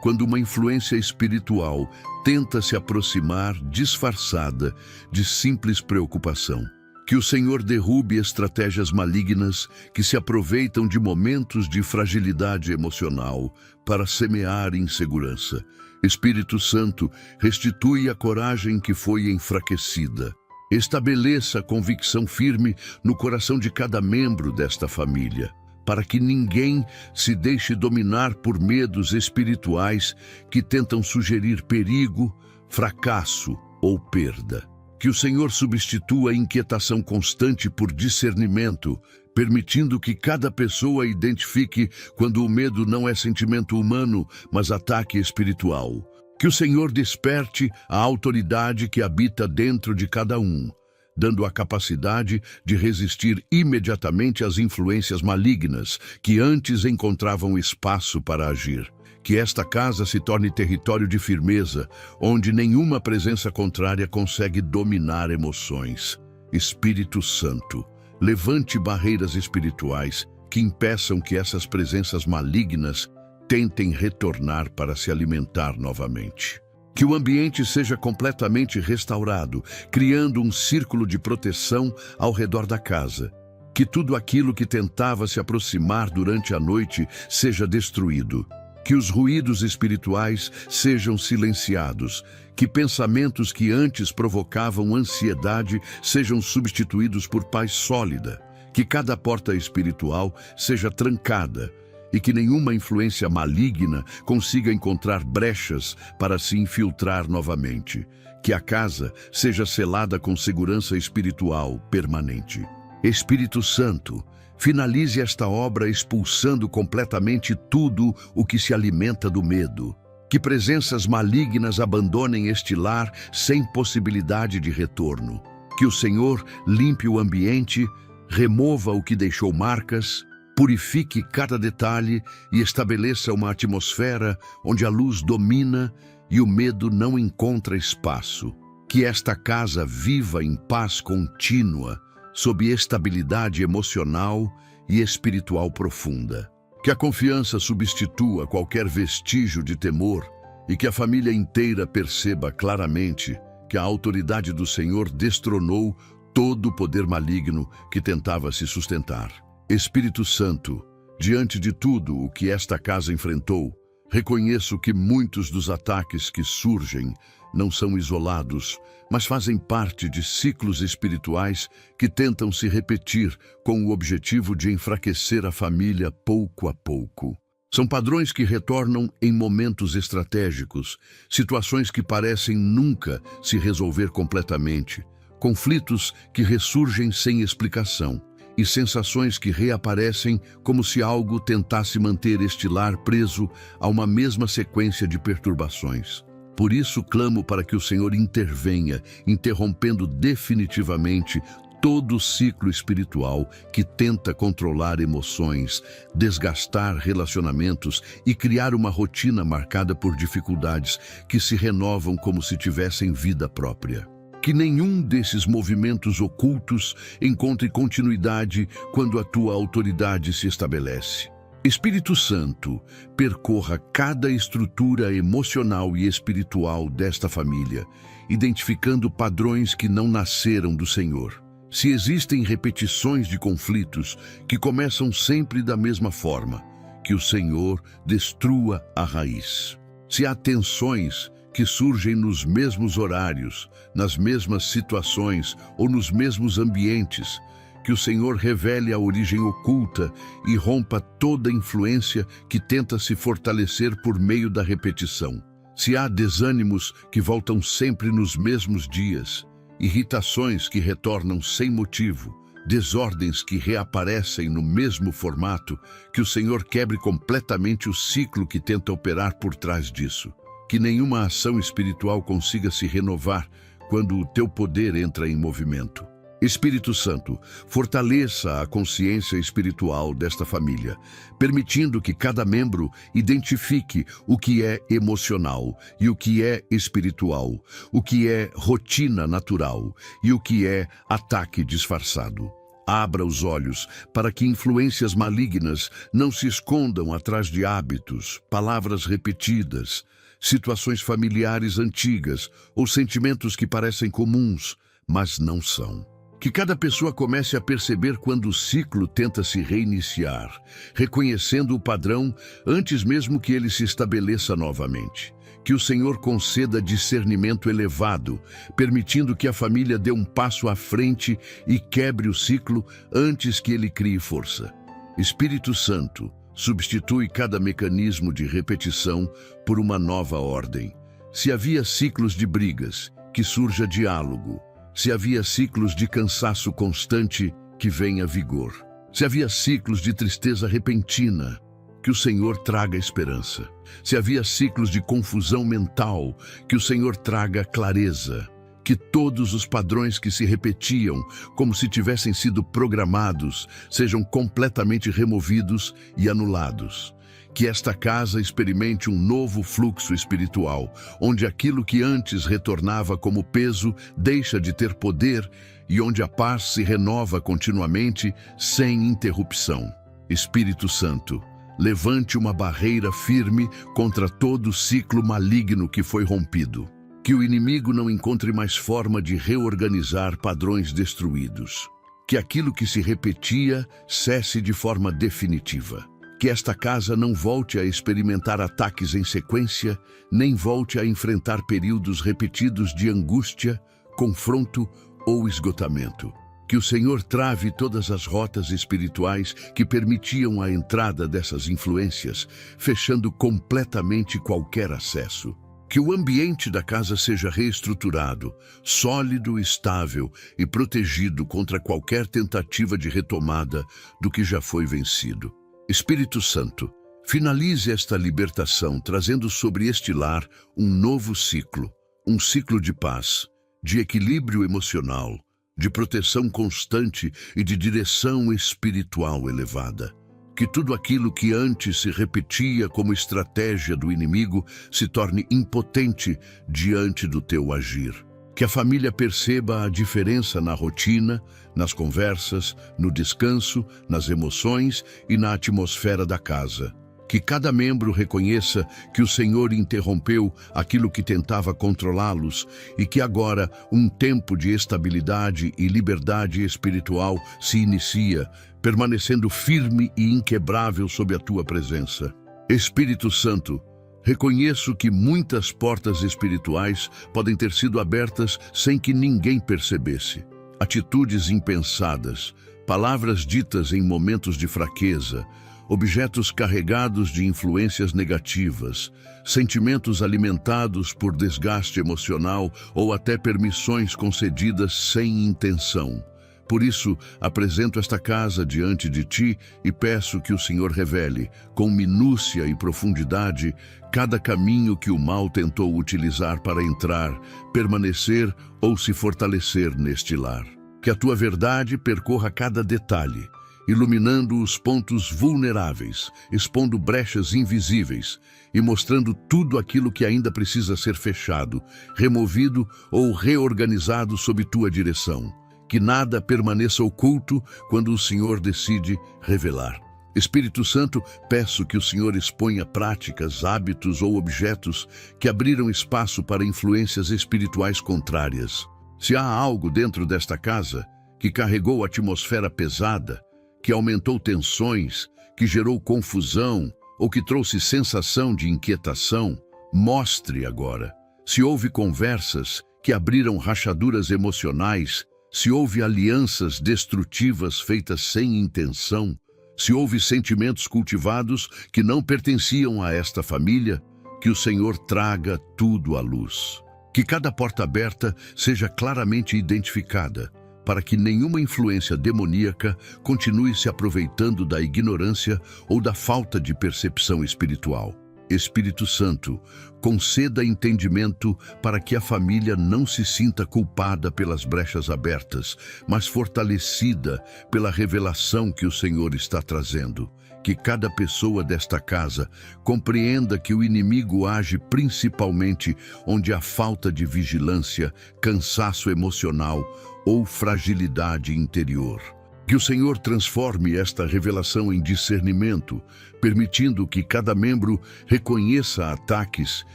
quando uma influência espiritual tenta se aproximar disfarçada de simples preocupação. Que o Senhor derrube estratégias malignas que se aproveitam de momentos de fragilidade emocional para semear insegurança. Espírito Santo, restitui a coragem que foi enfraquecida. Estabeleça a convicção firme no coração de cada membro desta família, para que ninguém se deixe dominar por medos espirituais que tentam sugerir perigo, fracasso ou perda. Que o Senhor substitua a inquietação constante por discernimento, permitindo que cada pessoa identifique quando o medo não é sentimento humano, mas ataque espiritual. Que o Senhor desperte a autoridade que habita dentro de cada um, dando a capacidade de resistir imediatamente às influências malignas que antes encontravam espaço para agir. Que esta casa se torne território de firmeza, onde nenhuma presença contrária consegue dominar emoções. Espírito Santo, levante barreiras espirituais que impeçam que essas presenças malignas tentem retornar para se alimentar novamente. Que o ambiente seja completamente restaurado, criando um círculo de proteção ao redor da casa. Que tudo aquilo que tentava se aproximar durante a noite seja destruído. Que os ruídos espirituais sejam silenciados. Que pensamentos que antes provocavam ansiedade sejam substituídos por paz sólida. Que cada porta espiritual seja trancada e que nenhuma influência maligna consiga encontrar brechas para se infiltrar novamente. Que a casa seja selada com segurança espiritual permanente. Espírito Santo, finalize esta obra expulsando completamente tudo o que se alimenta do medo. Que presenças malignas abandonem este lar sem possibilidade de retorno. Que o Senhor limpe o ambiente, remova o que deixou marcas, purifique cada detalhe e estabeleça uma atmosfera onde a luz domina e o medo não encontra espaço. Que esta casa viva em paz contínua, sob estabilidade emocional e espiritual profunda. Que a confiança substitua qualquer vestígio de temor e que a família inteira perceba claramente que a autoridade do Senhor destronou todo o poder maligno que tentava se sustentar. Espírito Santo, diante de tudo o que esta casa enfrentou, reconheço que muitos dos ataques que surgem não são isolados, mas fazem parte de ciclos espirituais que tentam se repetir com o objetivo de enfraquecer a família pouco a pouco. São padrões que retornam em momentos estratégicos, situações que parecem nunca se resolver completamente, conflitos que ressurgem sem explicação e sensações que reaparecem como se algo tentasse manter este lar preso a uma mesma sequência de perturbações. Por isso clamo para que o Senhor intervenha, interrompendo definitivamente todo o ciclo espiritual que tenta controlar emoções, desgastar relacionamentos e criar uma rotina marcada por dificuldades que se renovam como se tivessem vida própria. Que nenhum desses movimentos ocultos encontre continuidade quando a tua autoridade se estabelece. Espírito Santo, percorra cada estrutura emocional e espiritual desta família, identificando padrões que não nasceram do Senhor. Se existem repetições de conflitos que começam sempre da mesma forma, que o Senhor destrua a raiz. Se há tensões que surgem nos mesmos horários, nas mesmas situações ou nos mesmos ambientes, que o Senhor revele a origem oculta e rompa toda influência que tenta se fortalecer por meio da repetição. Se há desânimos que voltam sempre nos mesmos dias, irritações que retornam sem motivo, desordens que reaparecem no mesmo formato, que o Senhor quebre completamente o ciclo que tenta operar por trás disso. Que nenhuma ação espiritual consiga se renovar quando o teu poder entra em movimento. Espírito Santo, fortaleça a consciência espiritual desta família, permitindo que cada membro identifique o que é emocional e o que é espiritual, o que é rotina natural e o que é ataque disfarçado. Abra os olhos para que influências malignas não se escondam atrás de hábitos, palavras repetidas, situações familiares antigas ou sentimentos que parecem comuns, mas não são. Que cada pessoa comece a perceber quando o ciclo tenta se reiniciar, reconhecendo o padrão antes mesmo que ele se estabeleça novamente. Que o Senhor conceda discernimento elevado, permitindo que a família dê um passo à frente e quebre o ciclo antes que ele crie força. Espírito Santo, substitui cada mecanismo de repetição por uma nova ordem. Se havia ciclos de brigas, que surja diálogo. Se havia ciclos de cansaço constante, que venha vigor. Se havia ciclos de tristeza repentina, que o Senhor traga esperança. Se havia ciclos de confusão mental, que o Senhor traga clareza. Que todos os padrões que se repetiam, como se tivessem sido programados, sejam completamente removidos e anulados. Que esta casa experimente um novo fluxo espiritual, onde aquilo que antes retornava como peso deixa de ter poder e onde a paz se renova continuamente, sem interrupção. Espírito Santo, levante uma barreira firme contra todo ciclo maligno que foi rompido. Que o inimigo não encontre mais forma de reorganizar padrões destruídos. Que aquilo que se repetia cesse de forma definitiva. Que esta casa não volte a experimentar ataques em sequência, nem volte a enfrentar períodos repetidos de angústia, confronto ou esgotamento. Que o Senhor trave todas as rotas espirituais que permitiam a entrada dessas influências, fechando completamente qualquer acesso. Que o ambiente da casa seja reestruturado, sólido, estável e protegido contra qualquer tentativa de retomada do que já foi vencido. Espírito Santo, finalize esta libertação trazendo sobre este lar um novo ciclo, um ciclo de paz, de equilíbrio emocional, de proteção constante e de direção espiritual elevada. Que tudo aquilo que antes se repetia como estratégia do inimigo se torne impotente diante do teu agir. Que a família perceba a diferença na rotina, nas conversas, no descanso, nas emoções e na atmosfera da casa. Que cada membro reconheça que o Senhor interrompeu aquilo que tentava controlá-los e que agora um tempo de estabilidade e liberdade espiritual se inicia, permanecendo firme e inquebrável sob a tua presença. Espírito Santo, reconheço que muitas portas espirituais podem ter sido abertas sem que ninguém percebesse. Atitudes impensadas, palavras ditas em momentos de fraqueza, objetos carregados de influências negativas, sentimentos alimentados por desgaste emocional ou até permissões concedidas sem intenção. Por isso, apresento esta casa diante de ti e peço que o Senhor revele, com minúcia e profundidade, cada caminho que o mal tentou utilizar para entrar, permanecer ou se fortalecer neste lar. Que a tua verdade percorra cada detalhe, iluminando os pontos vulneráveis, expondo brechas invisíveis e mostrando tudo aquilo que ainda precisa ser fechado, removido ou reorganizado sob tua direção. Que nada permaneça oculto quando o Senhor decide revelar. Espírito Santo, peço que o Senhor exponha práticas, hábitos ou objetos que abriram espaço para influências espirituais contrárias. Se há algo dentro desta casa que carregou atmosfera pesada, que aumentou tensões, que gerou confusão ou que trouxe sensação de inquietação, mostre agora. Se houve conversas que abriram rachaduras emocionais, se houve alianças destrutivas feitas sem intenção, se houve sentimentos cultivados que não pertenciam a esta família, que o Senhor traga tudo à luz. Que cada porta aberta seja claramente identificada, para que nenhuma influência demoníaca continue se aproveitando da ignorância ou da falta de percepção espiritual. Espírito Santo, conceda entendimento para que a família não se sinta culpada pelas brechas abertas, mas fortalecida pela revelação que o Senhor está trazendo. Que cada pessoa desta casa compreenda que o inimigo age principalmente onde há falta de vigilância, cansaço emocional ou fragilidade interior. Que o Senhor transforme esta revelação em discernimento, permitindo que cada membro reconheça ataques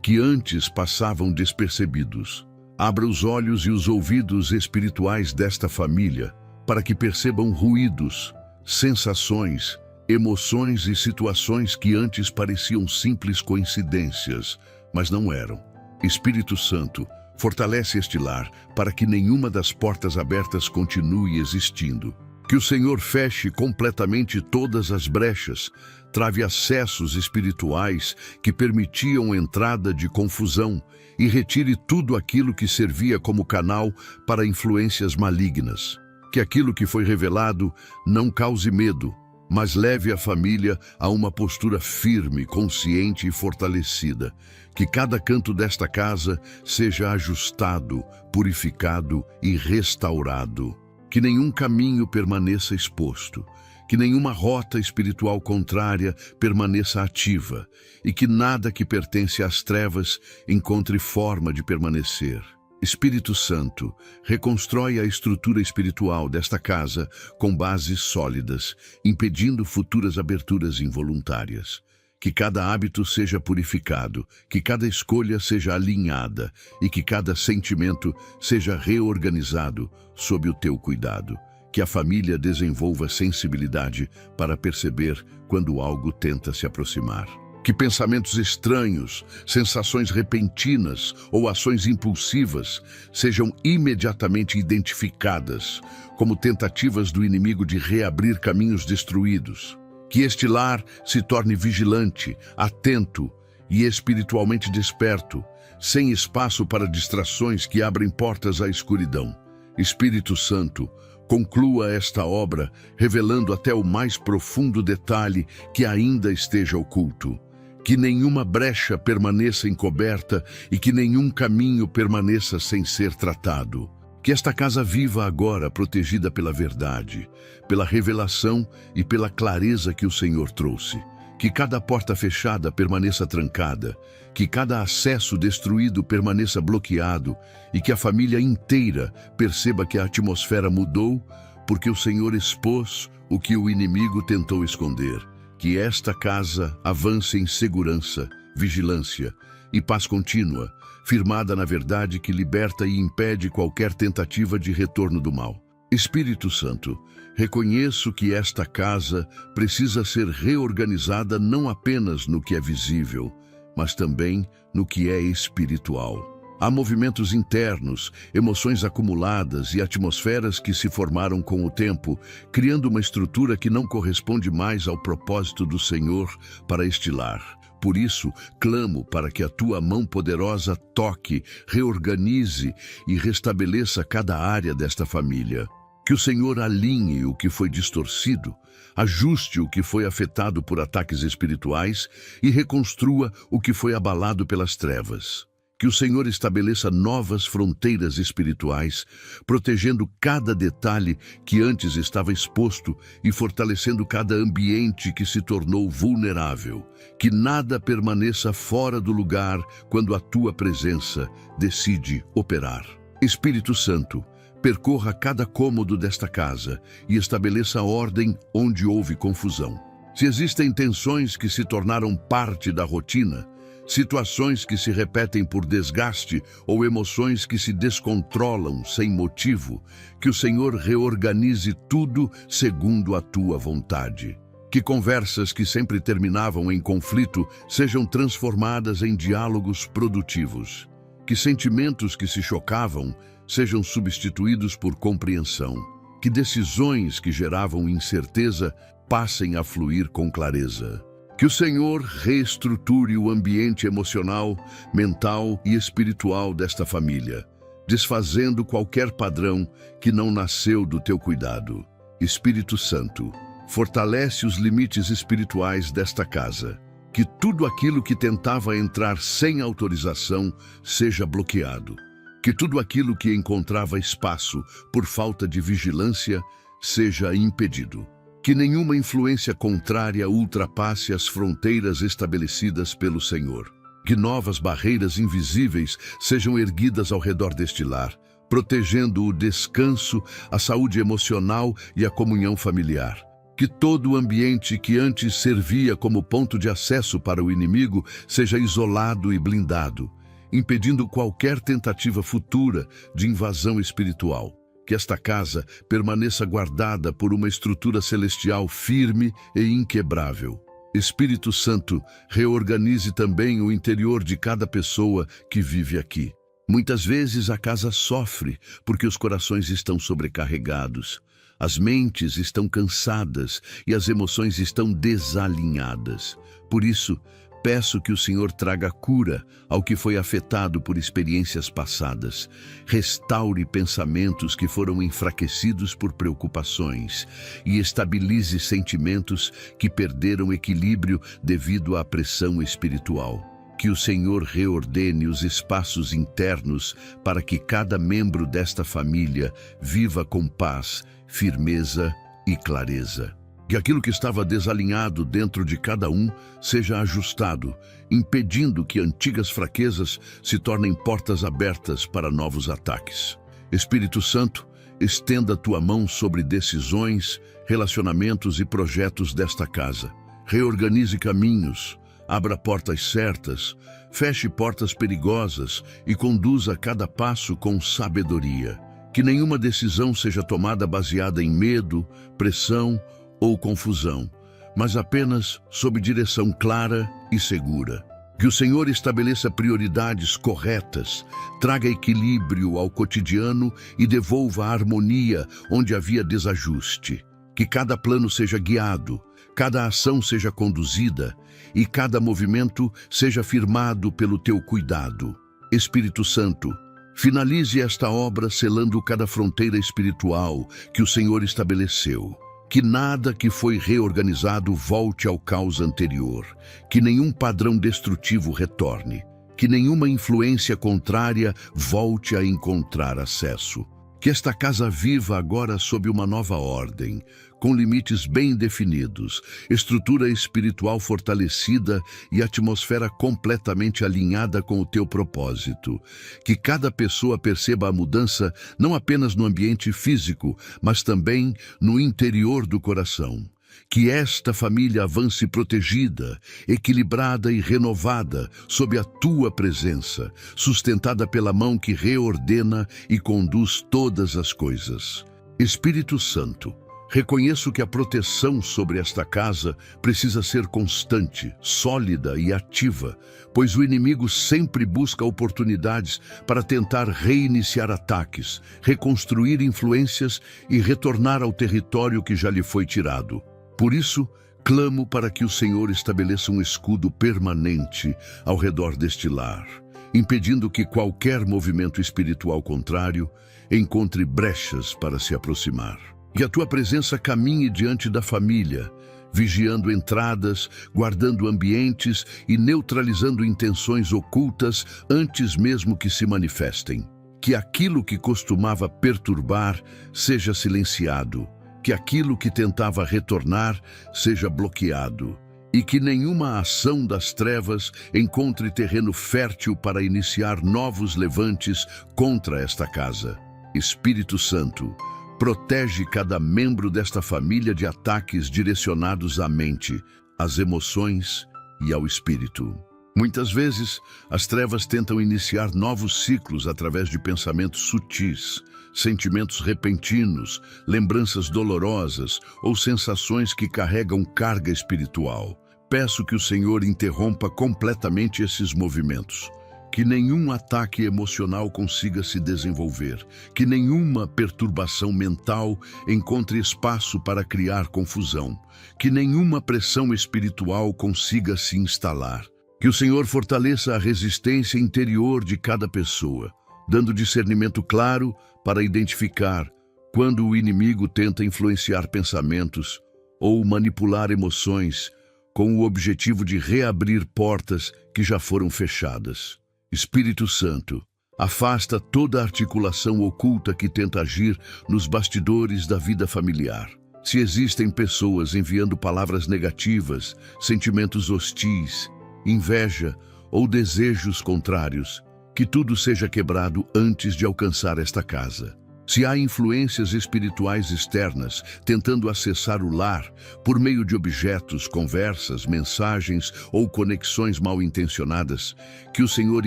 que antes passavam despercebidos. Abra os olhos e os ouvidos espirituais desta família para que percebam ruídos, sensações, emoções e situações que antes pareciam simples coincidências, mas não eram. Espírito Santo, fortalece este lar para que nenhuma das portas abertas continue existindo. Que o Senhor feche completamente todas as brechas, trave acessos espirituais que permitiam entrada de confusão e retire tudo aquilo que servia como canal para influências malignas. Que aquilo que foi revelado não cause medo, mas leve a família a uma postura firme, consciente e fortalecida. Que cada canto desta casa seja ajustado, purificado e restaurado. Que nenhum caminho permaneça exposto, que nenhuma rota espiritual contrária permaneça ativa e que nada que pertence às trevas encontre forma de permanecer. Espírito Santo, reconstrói a estrutura espiritual desta casa com bases sólidas, impedindo futuras aberturas involuntárias. Que cada hábito seja purificado, que cada escolha seja alinhada e que cada sentimento seja reorganizado sob o teu cuidado. Que a família desenvolva sensibilidade para perceber quando algo tenta se aproximar. Que pensamentos estranhos, sensações repentinas ou ações impulsivas sejam imediatamente identificadas como tentativas do inimigo de reabrir caminhos destruídos. Que este lar se torne vigilante, atento e espiritualmente desperto, sem espaço para distrações que abrem portas à escuridão. Espírito Santo, conclua esta obra, revelando até o mais profundo detalhe que ainda esteja oculto. Que nenhuma brecha permaneça encoberta e que nenhum caminho permaneça sem ser tratado. Que esta casa viva agora protegida pela verdade, pela revelação e pela clareza que o Senhor trouxe. Que cada porta fechada permaneça trancada, que cada acesso destruído permaneça bloqueado e que a família inteira perceba que a atmosfera mudou porque o Senhor expôs o que o inimigo tentou esconder. Que esta casa avance em segurança, vigilância e paz contínua, firmada na verdade que liberta e impede qualquer tentativa de retorno do mal. Espírito Santo, reconheço que esta casa precisa ser reorganizada não apenas no que é visível, mas também no que é espiritual. Há movimentos internos, emoções acumuladas e atmosferas que se formaram com o tempo, criando uma estrutura que não corresponde mais ao propósito do Senhor para este lar. Por isso, clamo para que a tua mão poderosa toque, reorganize e restabeleça cada área desta família. Que o Senhor alinhe o que foi distorcido, ajuste o que foi afetado por ataques espirituais e reconstrua o que foi abalado pelas trevas. Que o Senhor estabeleça novas fronteiras espirituais, protegendo cada detalhe que antes estava exposto e fortalecendo cada ambiente que se tornou vulnerável. Que nada permaneça fora do lugar quando a tua presença decide operar. Espírito Santo, percorra cada cômodo desta casa e estabeleça ordem onde houve confusão. Se existem tensões que se tornaram parte da rotina, situações que se repetem por desgaste ou emoções que se descontrolam sem motivo, que o Senhor reorganize tudo segundo a tua vontade. Que conversas que sempre terminavam em conflito sejam transformadas em diálogos produtivos. Que sentimentos que se chocavam sejam substituídos por compreensão. Que decisões que geravam incerteza passem a fluir com clareza. Que o Senhor reestruture o ambiente emocional, mental e espiritual desta família, desfazendo qualquer padrão que não nasceu do teu cuidado. Espírito Santo, fortalece os limites espirituais desta casa. Que tudo aquilo que tentava entrar sem autorização seja bloqueado. Que tudo aquilo que encontrava espaço por falta de vigilância seja impedido. Que nenhuma influência contrária ultrapasse as fronteiras estabelecidas pelo Senhor. Que novas barreiras invisíveis sejam erguidas ao redor deste lar, protegendo o descanso, a saúde emocional e a comunhão familiar. Que todo o ambiente que antes servia como ponto de acesso para o inimigo seja isolado e blindado, impedindo qualquer tentativa futura de invasão espiritual. Que esta casa permaneça guardada por uma estrutura celestial firme e inquebrável. Espírito Santo, reorganize também o interior de cada pessoa que vive aqui. Muitas vezes a casa sofre porque os corações estão sobrecarregados. As mentes estão cansadas e as emoções estão desalinhadas. Por isso, peço que o Senhor traga cura ao que foi afetado por experiências passadas. Restaure pensamentos que foram enfraquecidos por preocupações e estabilize sentimentos que perderam equilíbrio devido à pressão espiritual. Que o Senhor reordene os espaços internos para que cada membro desta família viva com paz, firmeza e clareza. Que aquilo que estava desalinhado dentro de cada um seja ajustado, impedindo que antigas fraquezas se tornem portas abertas para novos ataques. Espírito Santo, estenda tua mão sobre decisões, relacionamentos e projetos desta casa. Reorganize caminhos, abra portas certas, feche portas perigosas e conduza cada passo com sabedoria. Que nenhuma decisão seja tomada baseada em medo, pressão ou confusão, mas apenas sob direção clara e segura. Que o Senhor estabeleça prioridades corretas, traga equilíbrio ao cotidiano e devolva a harmonia onde havia desajuste. Que cada plano seja guiado, cada ação seja conduzida e cada movimento seja firmado pelo teu cuidado. Espírito Santo, finalize esta obra selando cada fronteira espiritual que o Senhor estabeleceu. Que nada que foi reorganizado volte ao caos anterior. Que nenhum padrão destrutivo retorne. Que nenhuma influência contrária volte a encontrar acesso. Que esta casa viva agora sob uma nova ordem, com limites bem definidos, estrutura espiritual fortalecida e atmosfera completamente alinhada com o teu propósito. Que cada pessoa perceba a mudança não apenas no ambiente físico, mas também no interior do coração. Que esta família avance protegida, equilibrada e renovada sob a tua presença, sustentada pela mão que reordena e conduz todas as coisas. Espírito Santo, reconheço que a proteção sobre esta casa precisa ser constante, sólida e ativa, pois o inimigo sempre busca oportunidades para tentar reiniciar ataques, reconstruir influências e retornar ao território que já lhe foi tirado. Por isso, clamo para que o Senhor estabeleça um escudo permanente ao redor deste lar, impedindo que qualquer movimento espiritual contrário encontre brechas para se aproximar. Que a tua presença caminhe diante da família, vigiando entradas, guardando ambientes e neutralizando intenções ocultas antes mesmo que se manifestem. Que aquilo que costumava perturbar seja silenciado. Que aquilo que tentava retornar seja bloqueado e que nenhuma ação das trevas encontre terreno fértil para iniciar novos levantes contra esta casa. Espírito Santo, protege cada membro desta família de ataques direcionados à mente, às emoções e ao espírito. Muitas vezes, as trevas tentam iniciar novos ciclos através de pensamentos sutis, sentimentos repentinos, lembranças dolorosas ou sensações que carregam carga espiritual. Peço que o Senhor interrompa completamente esses movimentos. Que nenhum ataque emocional consiga se desenvolver. Que nenhuma perturbação mental encontre espaço para criar confusão. Que nenhuma pressão espiritual consiga se instalar. Que o Senhor fortaleça a resistência interior de cada pessoa, dando discernimento claro para identificar quando o inimigo tenta influenciar pensamentos ou manipular emoções com o objetivo de reabrir portas que já foram fechadas. Espírito Santo, afasta toda articulação oculta que tenta agir nos bastidores da vida familiar. Se existem pessoas enviando palavras negativas, sentimentos hostis, inveja ou desejos contrários, que tudo seja quebrado antes de alcançar esta casa. Se há influências espirituais externas tentando acessar o lar por meio de objetos, conversas, mensagens ou conexões mal intencionadas, que o Senhor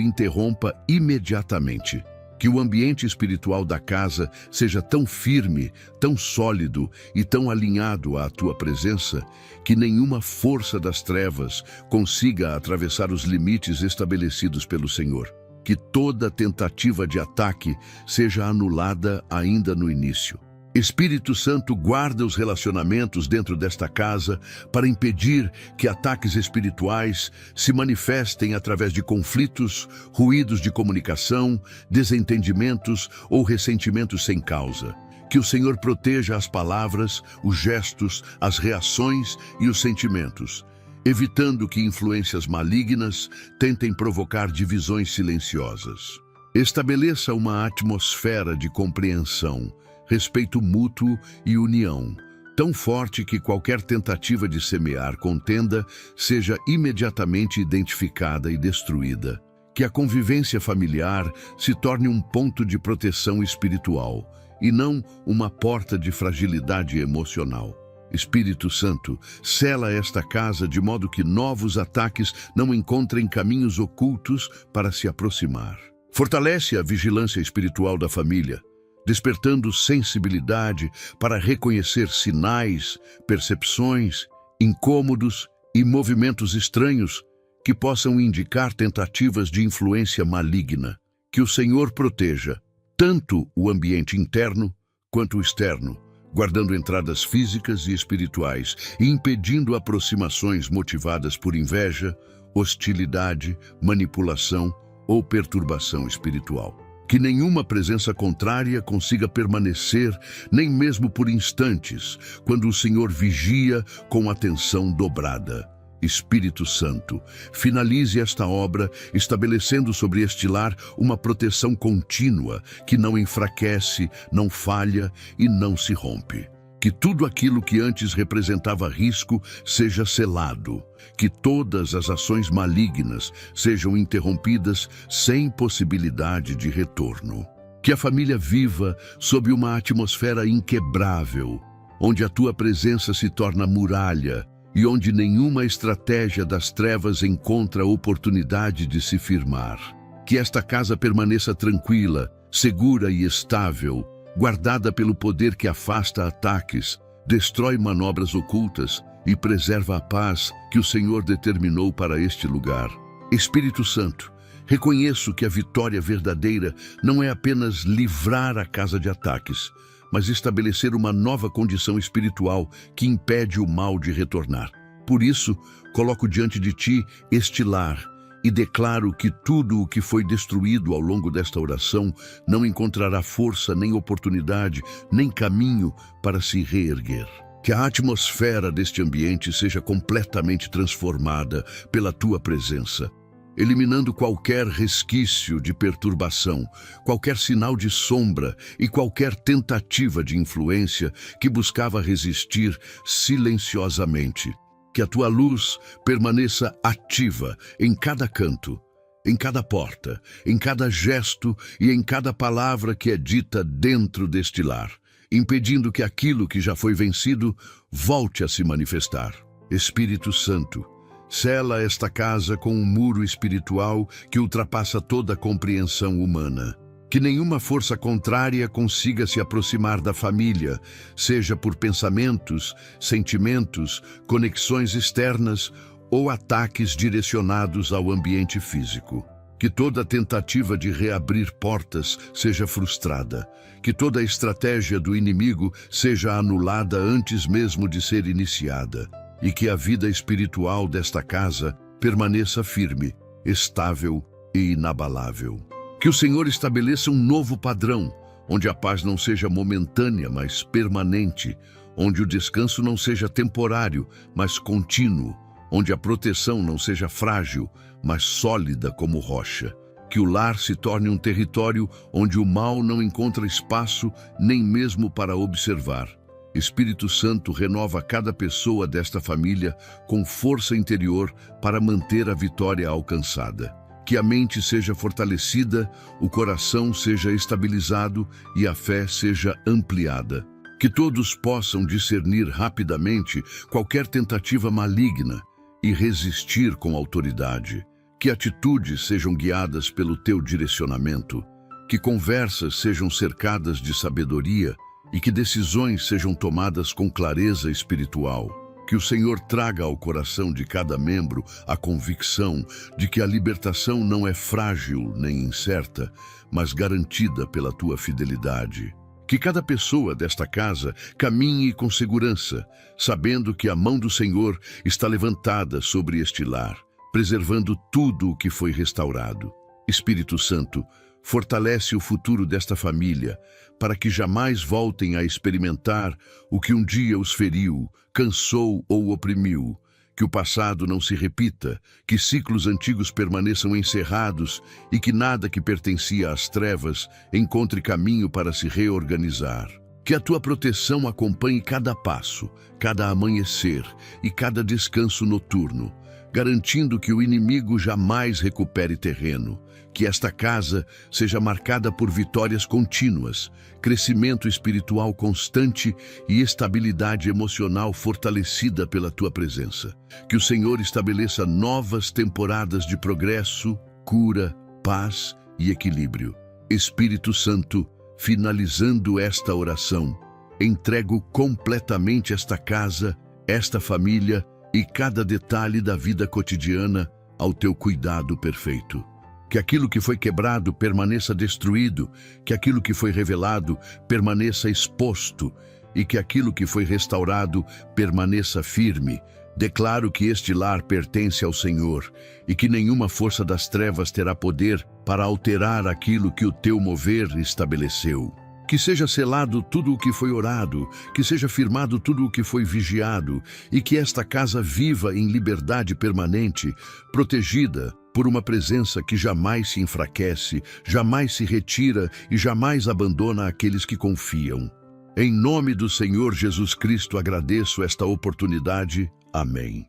interrompa imediatamente. Que o ambiente espiritual da casa seja tão firme, tão sólido e tão alinhado à tua presença, que nenhuma força das trevas consiga atravessar os limites estabelecidos pelo Senhor. Que toda tentativa de ataque seja anulada ainda no início. Espírito Santo, guarda os relacionamentos dentro desta casa para impedir que ataques espirituais se manifestem através de conflitos, ruídos de comunicação, desentendimentos ou ressentimentos sem causa. Que o Senhor proteja as palavras, os gestos, as reações e os sentimentos, evitando que influências malignas tentem provocar divisões silenciosas. Estabeleça uma atmosfera de compreensão, respeito mútuo e união, tão forte que qualquer tentativa de semear contenda seja imediatamente identificada e destruída. Que a convivência familiar se torne um ponto de proteção espiritual e não uma porta de fragilidade emocional. Espírito Santo, sela esta casa de modo que novos ataques não encontrem caminhos ocultos para se aproximar. Fortalece a vigilância espiritual da família, despertando sensibilidade para reconhecer sinais, percepções, incômodos e movimentos estranhos que possam indicar tentativas de influência maligna. Que o Senhor proteja tanto o ambiente interno quanto o externo, guardando entradas físicas e espirituais e impedindo aproximações motivadas por inveja, hostilidade, manipulação ou perturbação espiritual. Que nenhuma presença contrária consiga permanecer, nem mesmo por instantes, quando o Senhor vigia com atenção dobrada. Espírito Santo, finalize esta obra estabelecendo sobre este lar uma proteção contínua que não enfraquece, não falha e não se rompe. Que tudo aquilo que antes representava risco seja selado. Que todas as ações malignas sejam interrompidas sem possibilidade de retorno. Que a família viva sob uma atmosfera inquebrável, onde a tua presença se torna muralha e onde nenhuma estratégia das trevas encontra oportunidade de se firmar. Que esta casa permaneça tranquila, segura e estável, guardada pelo poder que afasta ataques, destrói manobras ocultas e preserva a paz que o Senhor determinou para este lugar. Espírito Santo, reconheço que a vitória verdadeira não é apenas livrar a casa de ataques, mas estabelecer uma nova condição espiritual que impede o mal de retornar. Por isso, coloco diante de ti este lar e declaro que tudo o que foi destruído ao longo desta oração não encontrará força, nem oportunidade, nem caminho para se reerguer. Que a atmosfera deste ambiente seja completamente transformada pela tua presença, eliminando qualquer resquício de perturbação, qualquer sinal de sombra e qualquer tentativa de influência que buscava resistir silenciosamente. Que a tua luz permaneça ativa em cada canto, em cada porta, em cada gesto e em cada palavra que é dita dentro deste lar, impedindo que aquilo que já foi vencido volte a se manifestar. Espírito Santo, sela esta casa com um muro espiritual que ultrapassa toda a compreensão humana. Que nenhuma força contrária consiga se aproximar da família, seja por pensamentos, sentimentos, conexões externas ou ataques direcionados ao ambiente físico. Que toda tentativa de reabrir portas seja frustrada. Que toda estratégia do inimigo seja anulada antes mesmo de ser iniciada. E que a vida espiritual desta casa permaneça firme, estável e inabalável. Que o Senhor estabeleça um novo padrão, onde a paz não seja momentânea, mas permanente, onde o descanso não seja temporário, mas contínuo, onde a proteção não seja frágil, mas sólida como rocha. Que o lar se torne um território onde o mal não encontra espaço nem mesmo para observar. Espírito Santo renova cada pessoa desta família com força interior para manter a vitória alcançada. Que a mente seja fortalecida, o coração seja estabilizado e a fé seja ampliada. Que todos possam discernir rapidamente qualquer tentativa maligna e resistir com autoridade. Que atitudes sejam guiadas pelo teu direcionamento. Que conversas sejam cercadas de sabedoria e que decisões sejam tomadas com clareza espiritual. Que o Senhor traga ao coração de cada membro a convicção de que a libertação não é frágil nem incerta, mas garantida pela tua fidelidade. Que cada pessoa desta casa caminhe com segurança, sabendo que a mão do Senhor está levantada sobre este lar, preservando tudo o que foi restaurado. Espírito Santo, fortalece o futuro desta família, para que jamais voltem a experimentar o que um dia os feriu, cansou ou oprimiu. Que o passado não se repita, que ciclos antigos permaneçam encerrados e que nada que pertencia às trevas encontre caminho para se reorganizar. Que a tua proteção acompanhe cada passo, cada amanhecer e cada descanso noturno, garantindo que o inimigo jamais recupere terreno. Que esta casa seja marcada por vitórias contínuas, crescimento espiritual constante e estabilidade emocional fortalecida pela tua presença. Que o Senhor estabeleça novas temporadas de progresso, cura, paz e equilíbrio. Espírito Santo, finalizando esta oração, entrego completamente esta casa, esta família e cada detalhe da vida cotidiana ao teu cuidado perfeito. Que aquilo que foi quebrado permaneça destruído, que aquilo que foi revelado permaneça exposto e que aquilo que foi restaurado permaneça firme. Declaro que este lar pertence ao Senhor e que nenhuma força das trevas terá poder para alterar aquilo que o teu mover estabeleceu. Que seja selado tudo o que foi orado, que seja firmado tudo o que foi vigiado e que esta casa viva em liberdade permanente, protegida por uma presença que jamais se enfraquece, jamais se retira e jamais abandona aqueles que confiam. Em nome do Senhor Jesus Cristo agradeço esta oportunidade. Amém.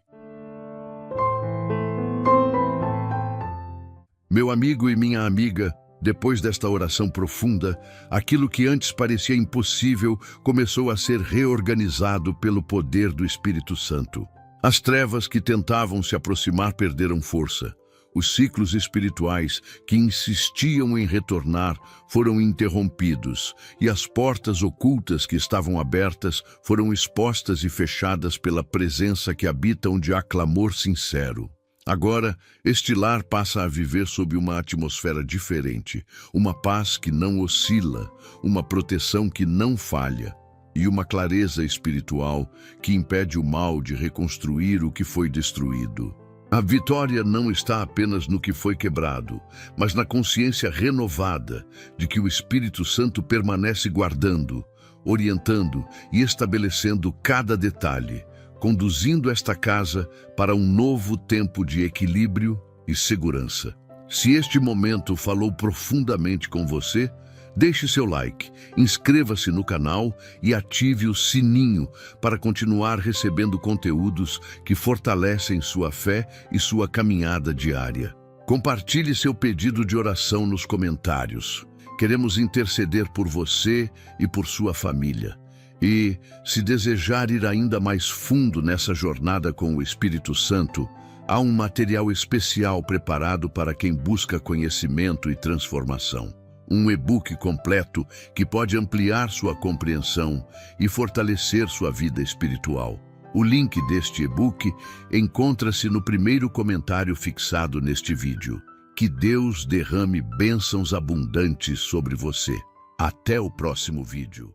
Meu amigo e minha amiga, depois desta oração profunda, aquilo que antes parecia impossível começou a ser reorganizado pelo poder do Espírito Santo. As trevas que tentavam se aproximar perderam força. Os ciclos espirituais que insistiam em retornar foram interrompidos e as portas ocultas que estavam abertas foram expostas e fechadas pela presença que habita onde há clamor sincero. Agora, este lar passa a viver sob uma atmosfera diferente, uma paz que não oscila, uma proteção que não falha e uma clareza espiritual que impede o mal de reconstruir o que foi destruído. A vitória não está apenas no que foi quebrado, mas na consciência renovada de que o Espírito Santo permanece guardando, orientando e estabelecendo cada detalhe, conduzindo esta casa para um novo tempo de equilíbrio e segurança. Se este momento falou profundamente com você, deixe seu like, inscreva-se no canal e ative o sininho para continuar recebendo conteúdos que fortalecem sua fé e sua caminhada diária. Compartilhe seu pedido de oração nos comentários. Queremos interceder por você e por sua família. E, se desejar ir ainda mais fundo nessa jornada com o Espírito Santo, há um material especial preparado para quem busca conhecimento e transformação. Um e-book completo que pode ampliar sua compreensão e fortalecer sua vida espiritual. O link deste e-book encontra-se no primeiro comentário fixado neste vídeo. Que Deus derrame bênçãos abundantes sobre você. Até o próximo vídeo.